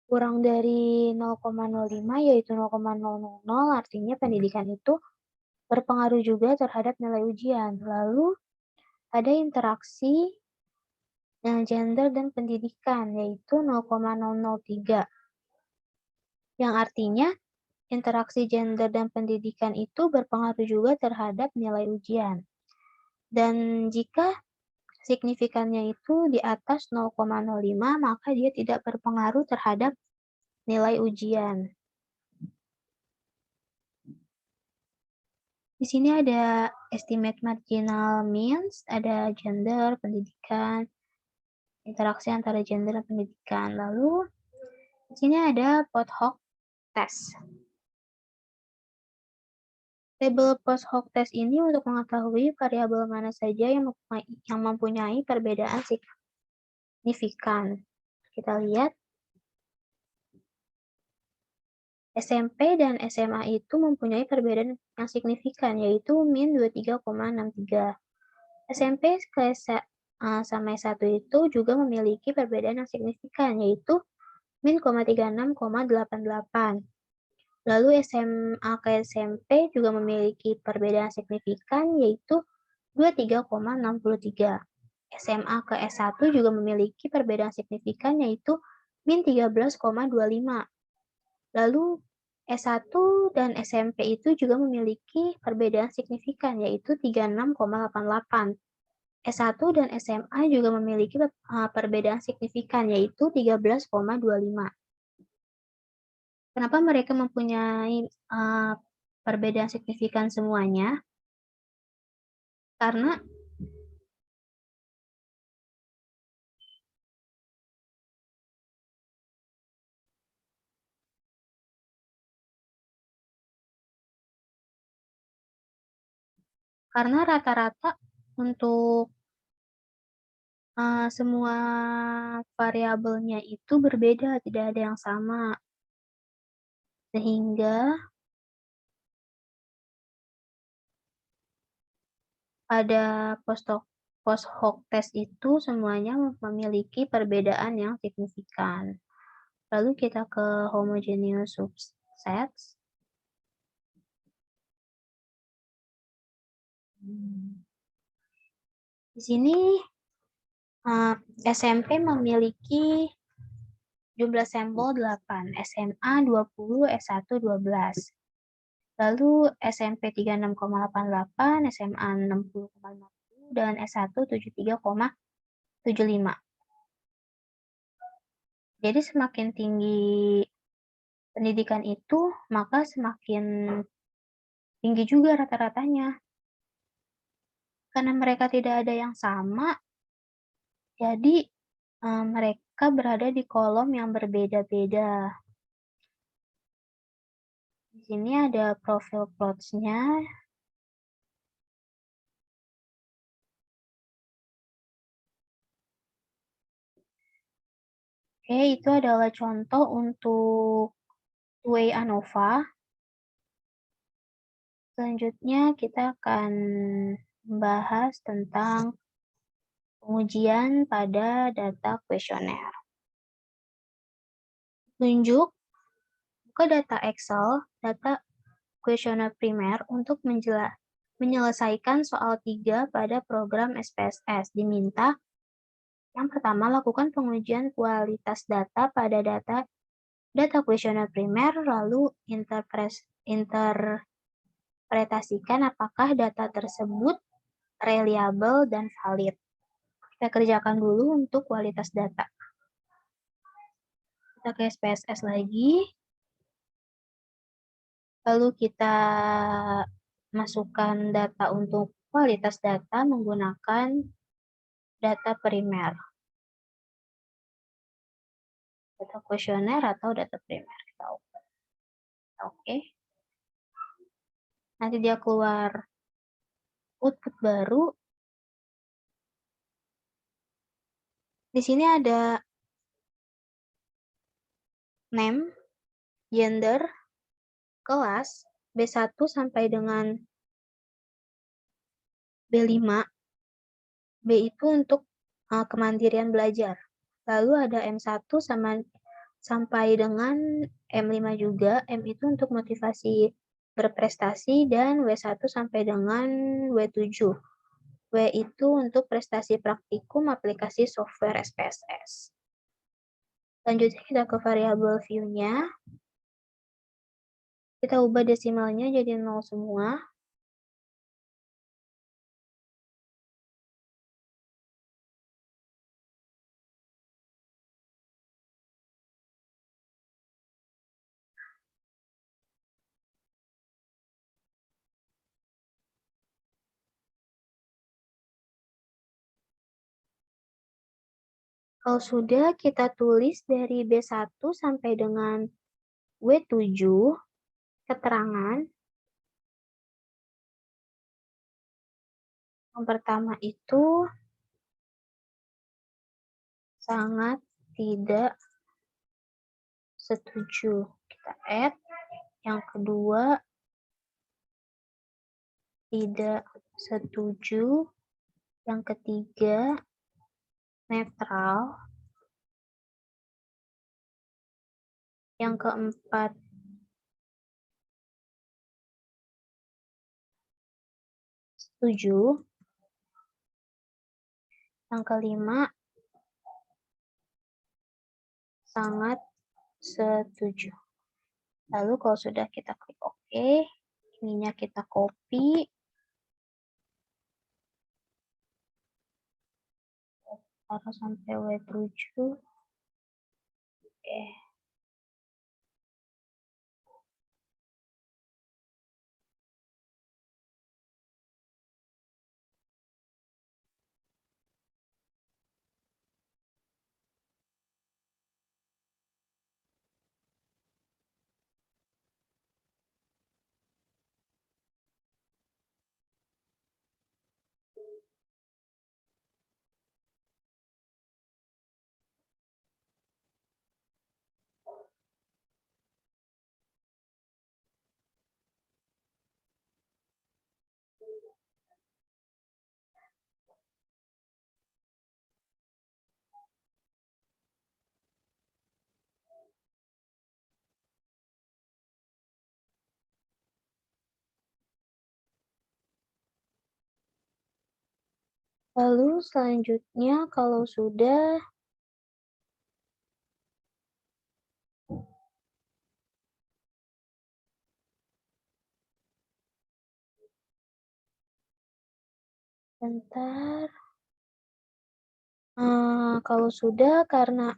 kurang dari 0,05, yaitu 0,000, artinya pendidikan itu berpengaruh juga terhadap nilai ujian. Lalu ada interaksi gender dan pendidikan, yaitu 0,003. Yang artinya interaksi gender dan pendidikan itu berpengaruh juga terhadap nilai ujian. Dan jika signifikannya itu di atas 0,05, maka dia tidak berpengaruh terhadap nilai ujian. Di sini ada estimate marginal means, ada gender, pendidikan, interaksi antara gender dan pendidikan. Lalu di sini ada post hoc test. Tabel post hoc test ini untuk mengetahui variabel mana saja yang mempunyai perbedaan signifikan. Kita lihat SMP dan SMA itu mempunyai perbedaan yang signifikan, yaitu min 23,63. SMP sama S1 itu juga memiliki perbedaan yang signifikan, yaitu min 36,88. Lalu SMA ke SMP juga memiliki perbedaan signifikan, yaitu 23,63. SMA ke S1 juga memiliki perbedaan signifikan, yaitu min 13,25. Lalu S1 dan SMP itu juga memiliki perbedaan signifikan, yaitu 36,88. S1 dan SMA juga memiliki perbedaan signifikan, yaitu 13,25. Kenapa mereka mempunyai perbedaan signifikan semuanya? Karena rata-rata untuk semua variabelnya itu berbeda, tidak ada yang sama. Sehingga pada post hoc test itu semuanya memiliki perbedaan yang signifikan. Lalu kita ke homogeneous subsets. Di sini SMP memiliki jumlah sampel 8, SMA 20, S1 12. Lalu SMP 36,88, SMA 60,50, dan S1 73,75. Jadi semakin tinggi pendidikan itu, maka semakin tinggi juga rata-ratanya. Karena mereka tidak ada yang sama, jadi mereka berada di kolom yang berbeda-beda. Di sini ada profil plots-nya. Oke, itu adalah contoh untuk two-way ANOVA. Selanjutnya kita akan membahas tentang pengujian pada data kuesioner. Tunjuk, buka data Excel, data kuesioner primer untuk menyelesaikan soal 3 pada program SPSS. Diminta yang pertama, lakukan pengujian kualitas data pada data kuesioner primer, lalu interpretasikan apakah data tersebut reliable dan valid. Kita kerjakan dulu untuk kualitas data. Kita ke SPSS lagi. Lalu kita masukkan data untuk kualitas data menggunakan data primer. Data kuesioner atau data primer. Kita open. Oke. Nanti dia keluar output baru. Di sini ada name, gender, kelas, B1 sampai dengan B5. B itu untuk kemandirian belajar. Lalu ada M1 sampai dengan M5 juga. M itu untuk motivasi berprestasi dan W1 sampai dengan W7. W itu untuk prestasi praktikum aplikasi software SPSS. Selanjutnya kita ke variabel view-nya. Kita ubah desimalnya jadi 0 semua. Kalau sudah, kita tulis dari B1 sampai dengan W7, keterangan. Yang pertama itu sangat tidak setuju. Kita add. Yang kedua, tidak setuju. Yang ketiga, netral. Yang keempat, setuju. Yang kelima, sangat setuju. Lalu kalau sudah kita klik OK, ininya kita copy. Taruh sampai W7. Oke. Lalu selanjutnya kalau sudah bentar. Kalau sudah karena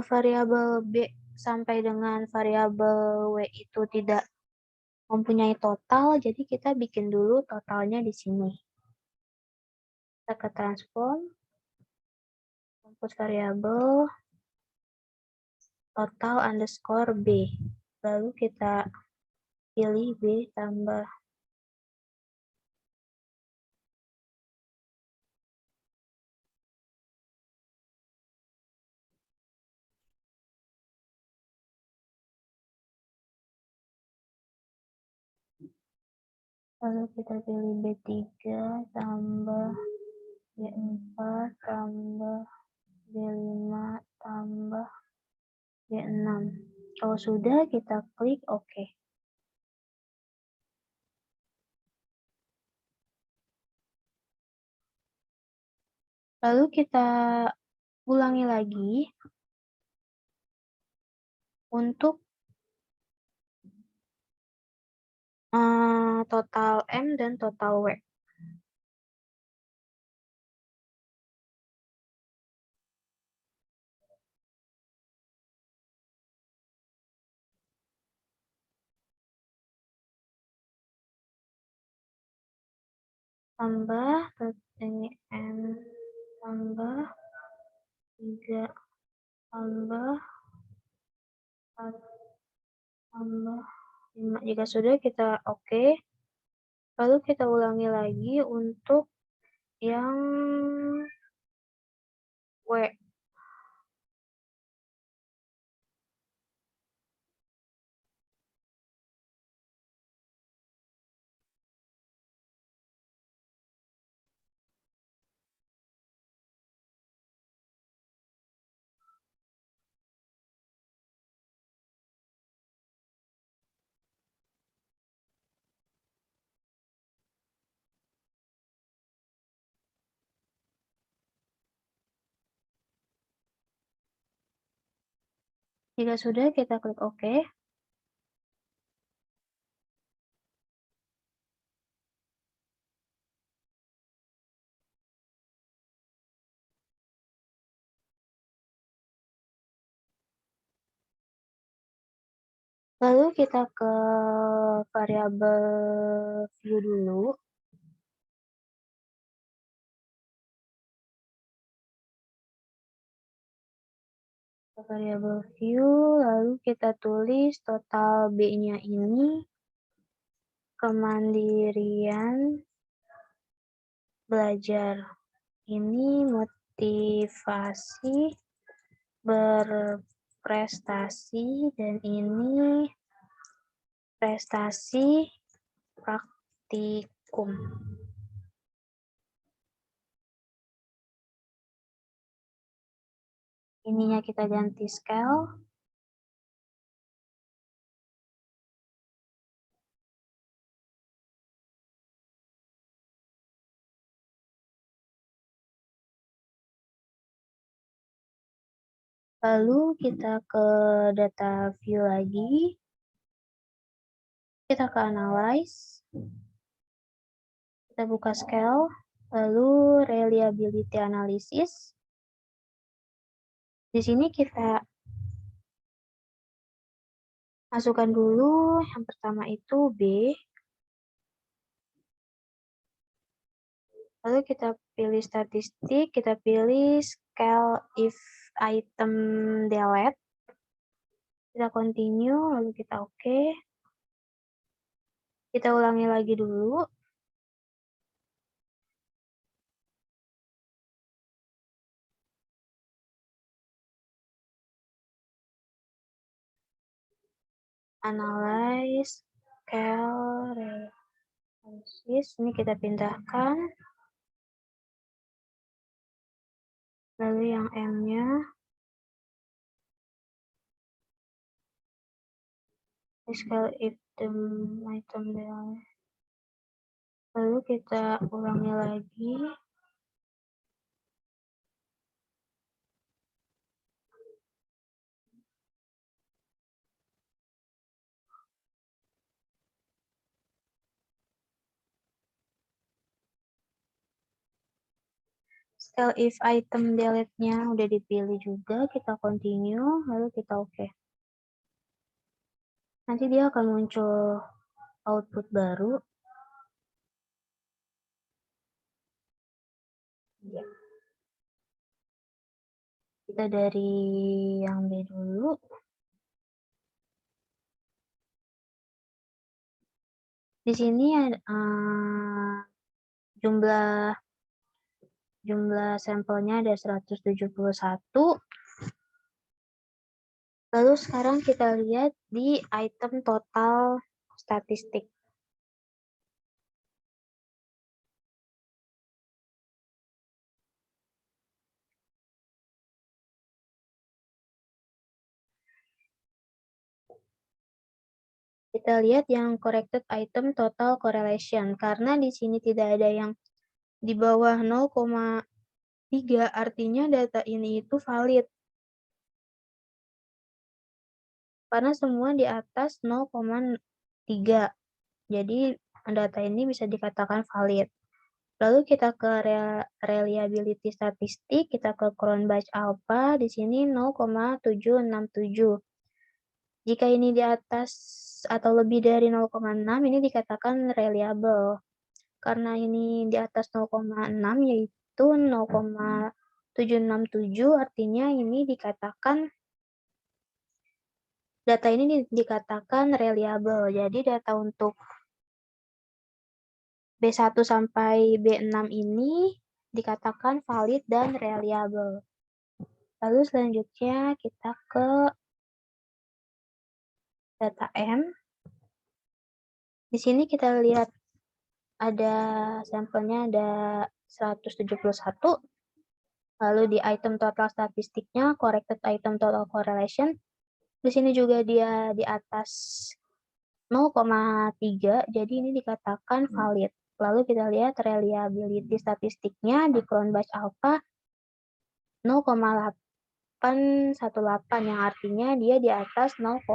variabel B sampai dengan variabel W itu tidak mempunyai total, jadi kita bikin dulu totalnya di sini. Kita ke transform, input variabel total underscore B. Lalu kita pilih B tambah lalu kita pilih B3 tambah B4 tambah B5 tambah B6. Kalau sudah, kita klik OK. Lalu kita ulangi lagi untuk total M dan total W. Tambah ini M tambah 3 tambah 4 tambah 5. Jika sudah, kita OK. Lalu kita ulangi lagi untuk yang W. Jika sudah, kita klik OK. Lalu kita ke variabel view dulu. Ke variabel view, lalu kita tulis total B-nya ini kemandirian belajar. Ini motivasi berprestasi dan ini prestasi praktikum. Ininya kita ganti scale. Lalu kita ke data view lagi. Kita ke analyze. Kita buka scale. Lalu reliability analysis. Di sini kita masukkan dulu yang pertama itu B. Lalu kita pilih statistik, kita pilih scale if item delete. Kita continue, lalu kita OK. Kita ulangi lagi dulu. Analyze, scale, analysis. Ini kita pindahkan. Lalu yang M-nya. Scale if the item delete. Lalu kita ulangi lagi. Tell if item delete-nya udah dipilih juga, kita continue, lalu kita oke. Nanti dia akan muncul output baru. Ya. Kita dari yang B dulu. Di sini ada jumlah sampelnya ada 171. Lalu sekarang kita lihat di item total statistik. Kita lihat yang corrected item total correlation. Karena di sini tidak ada yang di bawah 0,3, artinya data ini itu valid. Karena semua di atas 0,3. Jadi data ini bisa dikatakan valid. Lalu kita ke reliability statistik, kita ke Cronbach alpha, di sini 0,767. Jika ini di atas atau lebih dari 0,6, ini dikatakan reliable. Karena ini di atas 0,6, yaitu 0,767, artinya ini dikatakan data ini dikatakan reliable. Jadi data untuk B1 sampai B6 ini dikatakan valid dan reliable. Lalu selanjutnya kita ke data M. Di sini kita lihat ada sampelnya ada 171. Lalu di item total statistiknya corrected item total correlation. Di sini juga dia di atas 0,3, jadi ini dikatakan valid. Lalu kita lihat reliability statistiknya di Cronbach alpha 0,818, yang artinya dia di atas 0,6,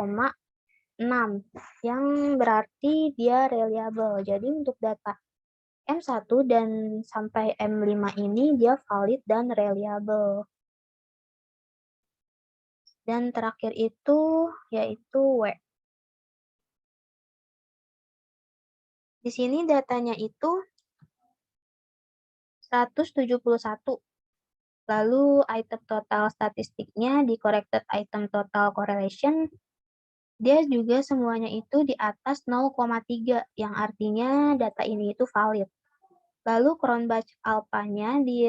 yang berarti dia reliable. Jadi untuk data M1 dan sampai M5 ini dia valid dan reliable. Dan terakhir itu yaitu W. Di sini datanya itu 171. Lalu item total statistiknya di corrected item total correlation, dia juga semuanya itu di atas 0,3, yang artinya data ini itu valid. Lalu Cronbach alpha-nya di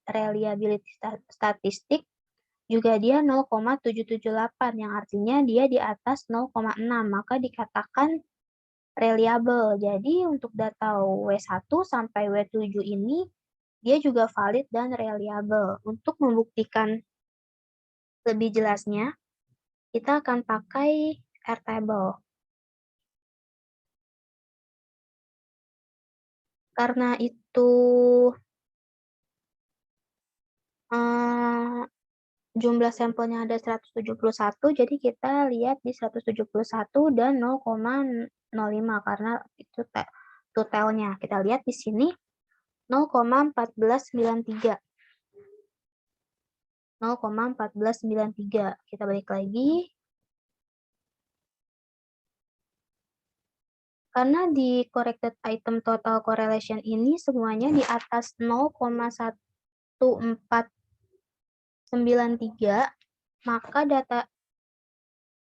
reliability statistik juga dia 0,778, yang artinya dia di atas 0,6, maka dikatakan reliable. Jadi untuk data W1 sampai W7 ini dia juga valid dan reliable. Untuk membuktikan lebih jelasnya, kita akan pakai Airtable. Karena itu jumlah sampelnya ada 171, jadi kita lihat di 171 dan 0,05 karena itu totalnya. Kita lihat di sini 0,1493. 0,1493. Kita balik lagi. Karena di corrected item total correlation ini semuanya di atas 0,1493, maka data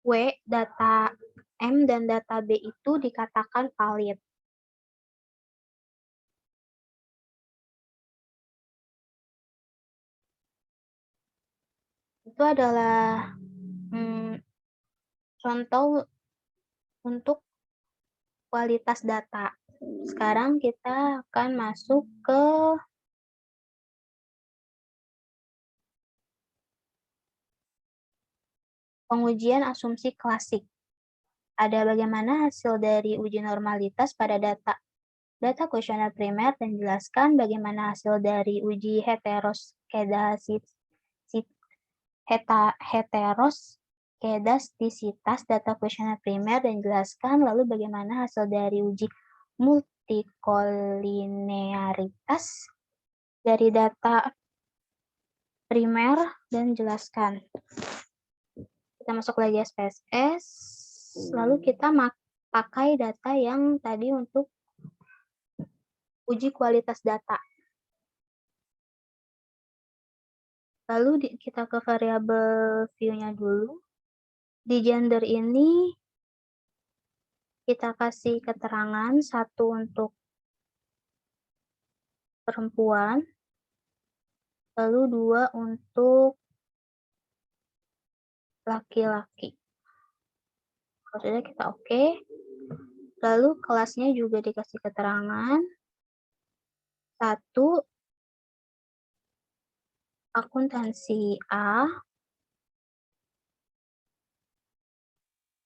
W, data M, dan data B itu dikatakan valid. Itu adalah contoh untuk kualitas data. Sekarang kita akan masuk ke pengujian asumsi klasik. Ada bagaimana hasil dari uji normalitas pada data kuesioner primer, dan jelaskan bagaimana hasil dari uji heteroskedastisitas data kuesioner primer, dan jelaskan lalu bagaimana hasil dari uji multikolinearitas dari data primer dan jelaskan. Kita masuk lagi SPSS, lalu kita pakai data yang tadi untuk uji kualitas data. Lalu kita ke variabel view-nya dulu. Di gender ini kita kasih keterangan satu untuk perempuan, lalu 2 untuk laki-laki. Kalau sudah kita oke. Lalu kelasnya juga dikasih keterangan. 1 akuntansi A,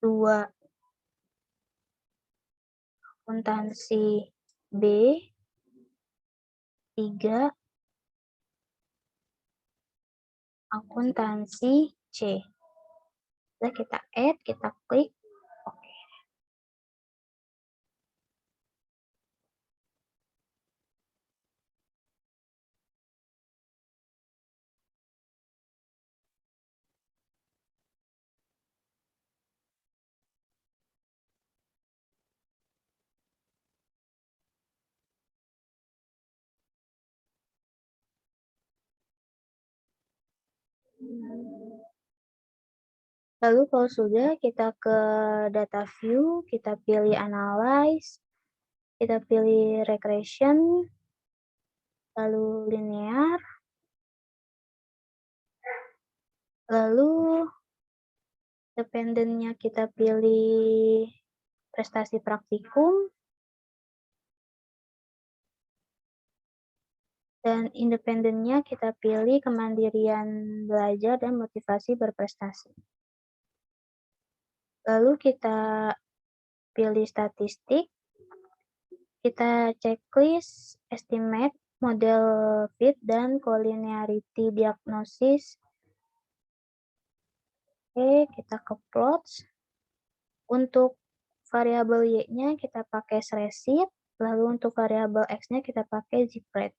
2 akuntansi B, 3 akuntansi C. Lalu kita add, kita klik oke. Lalu kalau sudah, kita ke data view, kita pilih analyze, kita pilih regression, lalu linear, lalu dependent-nya kita pilih prestasi praktikum, dan independen-nya kita pilih kemandirian belajar dan motivasi berprestasi. Lalu kita pilih statistik, kita checklist, estimate, model fit, dan collinearity diagnosis. Oke, kita ke plots. Untuk variabel Y-nya kita pakai spreadsheet, lalu untuk variabel X-nya kita pakai zipred.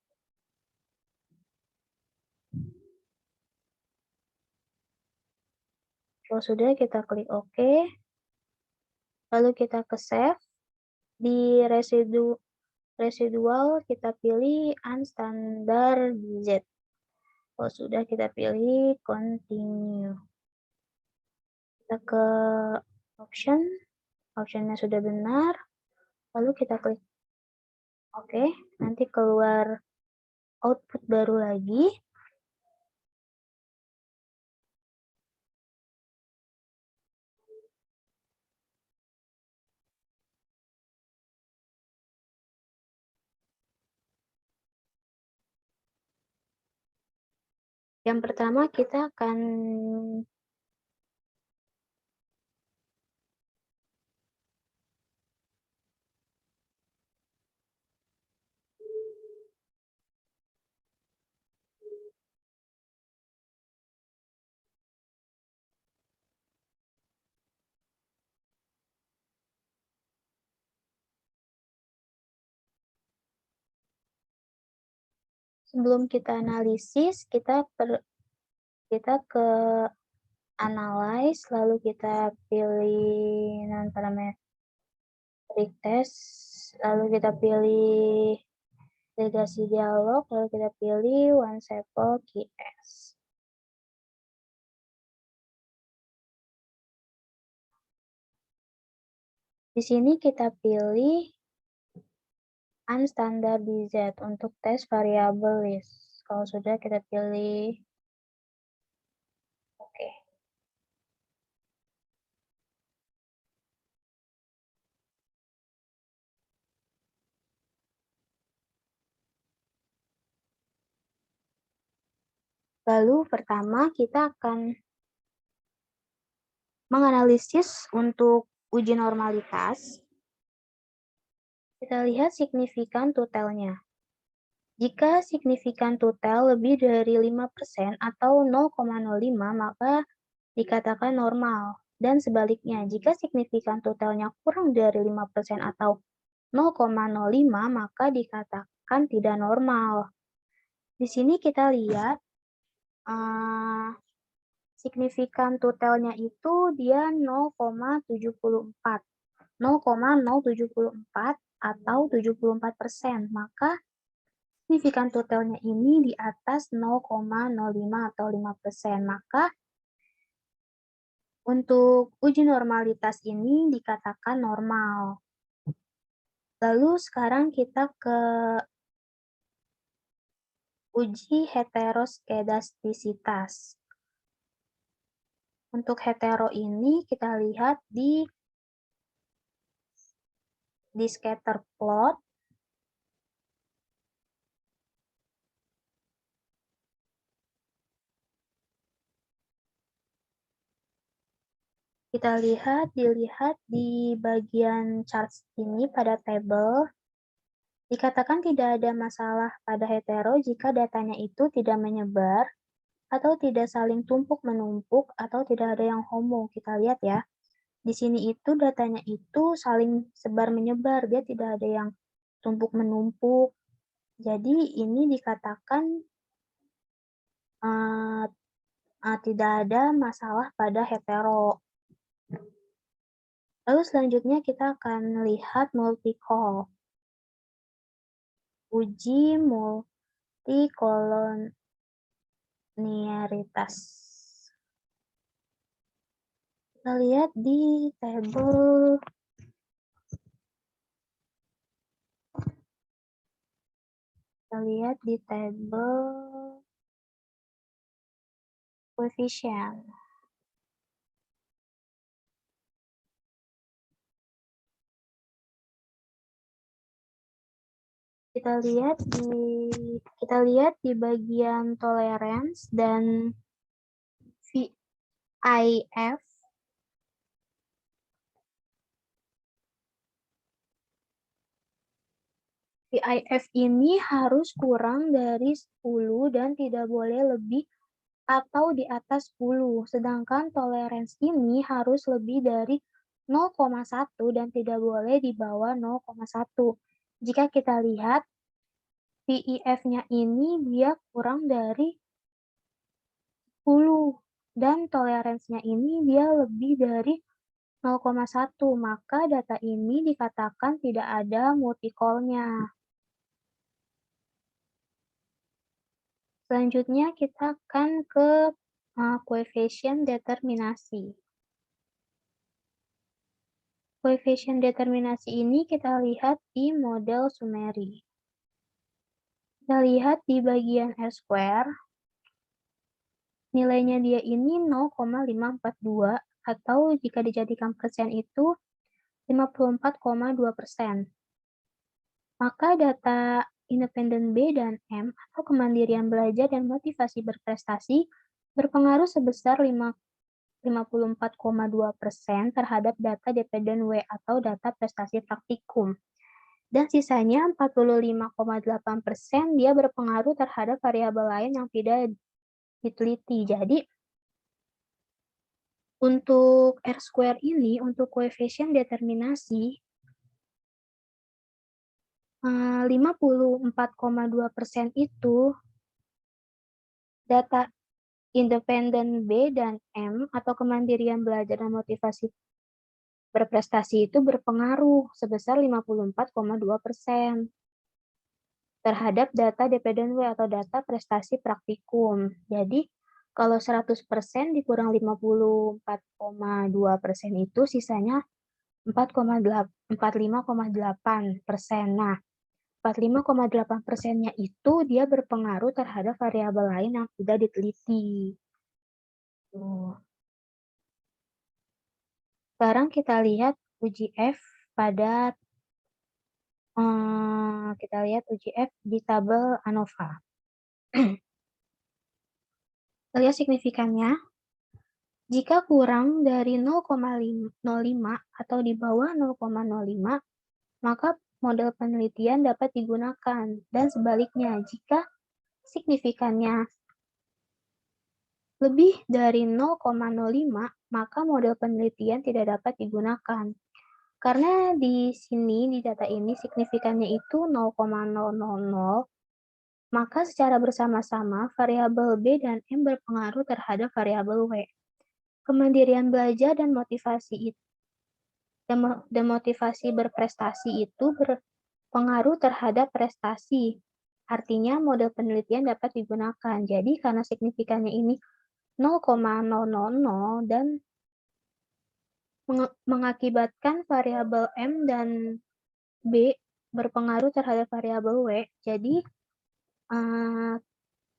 Kalau sudah, kita klik OK. Lalu kita ke save. Di residual kita pilih unstandard Z. Kalau sudah, kita pilih continue. Kita ke option. Optionnya sudah benar. Lalu kita klik OK. Nanti keluar output baru lagi. Yang pertama kita akan sebelum kita analisis, kita ke analyze, lalu kita pilih non-parametric test, lalu kita pilih legasi dialog, lalu kita pilih one sample KS. Di sini kita pilih unstandardized untuk tes variabel list. Kalau sudah, kita pilih oke. Lalu pertama kita akan menganalisis untuk uji normalitas. Kita lihat signifikan totalnya. Jika signifikan total lebih dari 5% atau 0,05, maka dikatakan normal. Dan sebaliknya, jika signifikan totalnya kurang dari 5% atau 0,05, maka dikatakan tidak normal. Di sini kita lihat signifikan totalnya itu dia 0,74. 0,074 atau 74%. Maka signifikan totalnya ini di atas 0,05 atau 5%. Maka untuk uji normalitas ini dikatakan normal. Lalu sekarang kita ke uji heteroskedastisitas. Untuk hetero ini kita lihat di scatter plot. Kita dilihat di bagian chart ini pada tabel. Dikatakan tidak ada masalah pada hetero jika datanya itu tidak menyebar, atau tidak saling tumpuk-menumpuk, atau tidak ada yang homo. Kita lihat ya. Di sini itu datanya itu saling sebar-menyebar, dia tidak ada yang tumpuk-menumpuk. Jadi ini dikatakan tidak ada masalah pada hetero. Lalu selanjutnya kita akan lihat multi-call. Uji multikolonialitas. Kita lihat di tabel koefisien. Kita lihat di bagian tolerance dan VIF. VIF ini harus kurang dari 10 dan tidak boleh lebih atau di atas 10. Sedangkan tolerance ini harus lebih dari 0,1 dan tidak boleh di bawah 0,1. Jika kita lihat VIF-nya ini dia kurang dari 10 dan toleransinya ini dia lebih dari 0,1, maka data ini dikatakan tidak ada multicall-nya. Selanjutnya kita akan ke koefisien determinasi. Koefisien determinasi ini kita lihat di model Sumeri. Kita lihat di bagian R-square, nilainya dia ini 0,542 atau jika dijadikan persen itu 54,2%. Maka data independen B dan M atau kemandirian belajar dan motivasi berprestasi berpengaruh sebesar 54,2% terhadap data dependen W atau data prestasi praktikum. Dan sisanya 45,8% dia berpengaruh terhadap variabel lain yang tidak diteliti. Jadi, untuk R-square ini, untuk koefisien determinasi, 54,2% itu data independen B dan M atau kemandirian belajar dan motivasi berprestasi itu berpengaruh sebesar 54,2% terhadap data dependen W atau data prestasi praktikum. Jadi, kalau 100% dikurang 54,2% itu sisanya 45,8%. Nah, 45,8%-nya itu dia berpengaruh terhadap variabel lain yang tidak diteliti. Sekarang kita lihat uji F pada kita lihat uji F di tabel ANOVA. Kita lihat signifikannya. Jika kurang dari 0,05 atau di bawah 0,05, maka model penelitian dapat digunakan. Dan sebaliknya, jika signifikannya lebih dari 0,05, maka model penelitian tidak dapat digunakan. Karena di sini, di data ini, signifikannya itu 0,000, maka secara bersama-sama variabel B dan M berpengaruh terhadap variabel W. Kemandirian belajar dan motivasi berprestasi itu berpengaruh terhadap prestasi. Artinya model penelitian dapat digunakan. Jadi karena signifikannya ini 0,000 dan mengakibatkan variabel M dan B berpengaruh terhadap variabel W. Jadi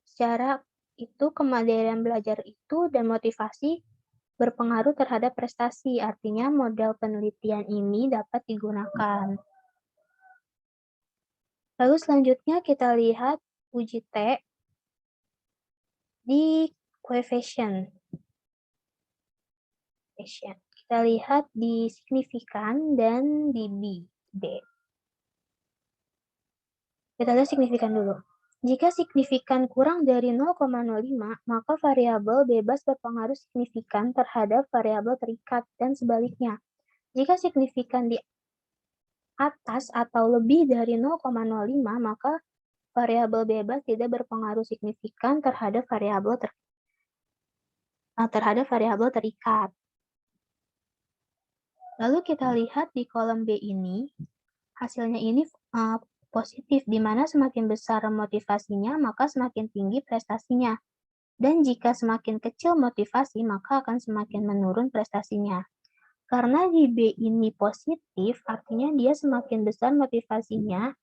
secara itu kemandirian belajar itu dan motivasi berpengaruh terhadap prestasi. Artinya model penelitian ini dapat digunakan. Lalu selanjutnya kita lihat uji T di coefficient. Kita lihat di signifikan dan di D. Kita lihat signifikan dulu. Jika signifikan kurang dari 0,05, maka variabel bebas berpengaruh signifikan terhadap variabel terikat dan sebaliknya. Jika signifikan di atas atau lebih dari 0,05, maka variabel bebas tidak berpengaruh signifikan terhadap variabel terikat. Lalu kita lihat di kolom B ini, hasilnya ini positif, di mana semakin besar motivasinya, maka semakin tinggi prestasinya. Dan jika semakin kecil motivasi, maka akan semakin menurun prestasinya. Karena di B ini positif, artinya dia semakin besar motivasinya,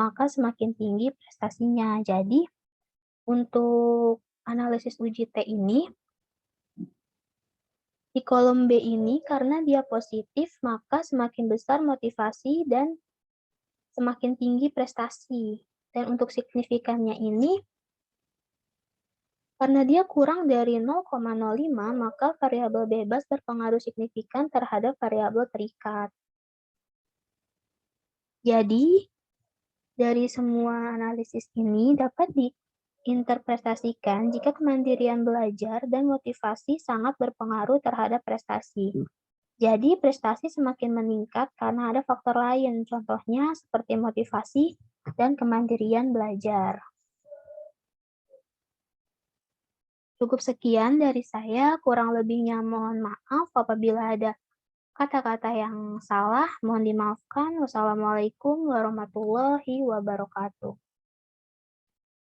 maka semakin tinggi prestasinya. Jadi, untuk analisis uji T ini, di kolom B ini karena dia positif, maka semakin besar motivasi dan semakin tinggi prestasi. Dan untuk signifikannya ini, karena dia kurang dari 0,05, maka variabel bebas berpengaruh signifikan terhadap variabel terikat. Jadi, dari semua analisis ini dapat diinterpretasikan jika kemandirian belajar dan motivasi sangat berpengaruh terhadap prestasi. Jadi, prestasi semakin meningkat karena ada faktor lain, contohnya seperti motivasi dan kemandirian belajar. Cukup sekian dari saya, kurang lebihnya mohon maaf apabila ada kata-kata yang salah, mohon dimaafkan. Wassalamualaikum warahmatullahi wabarakatuh.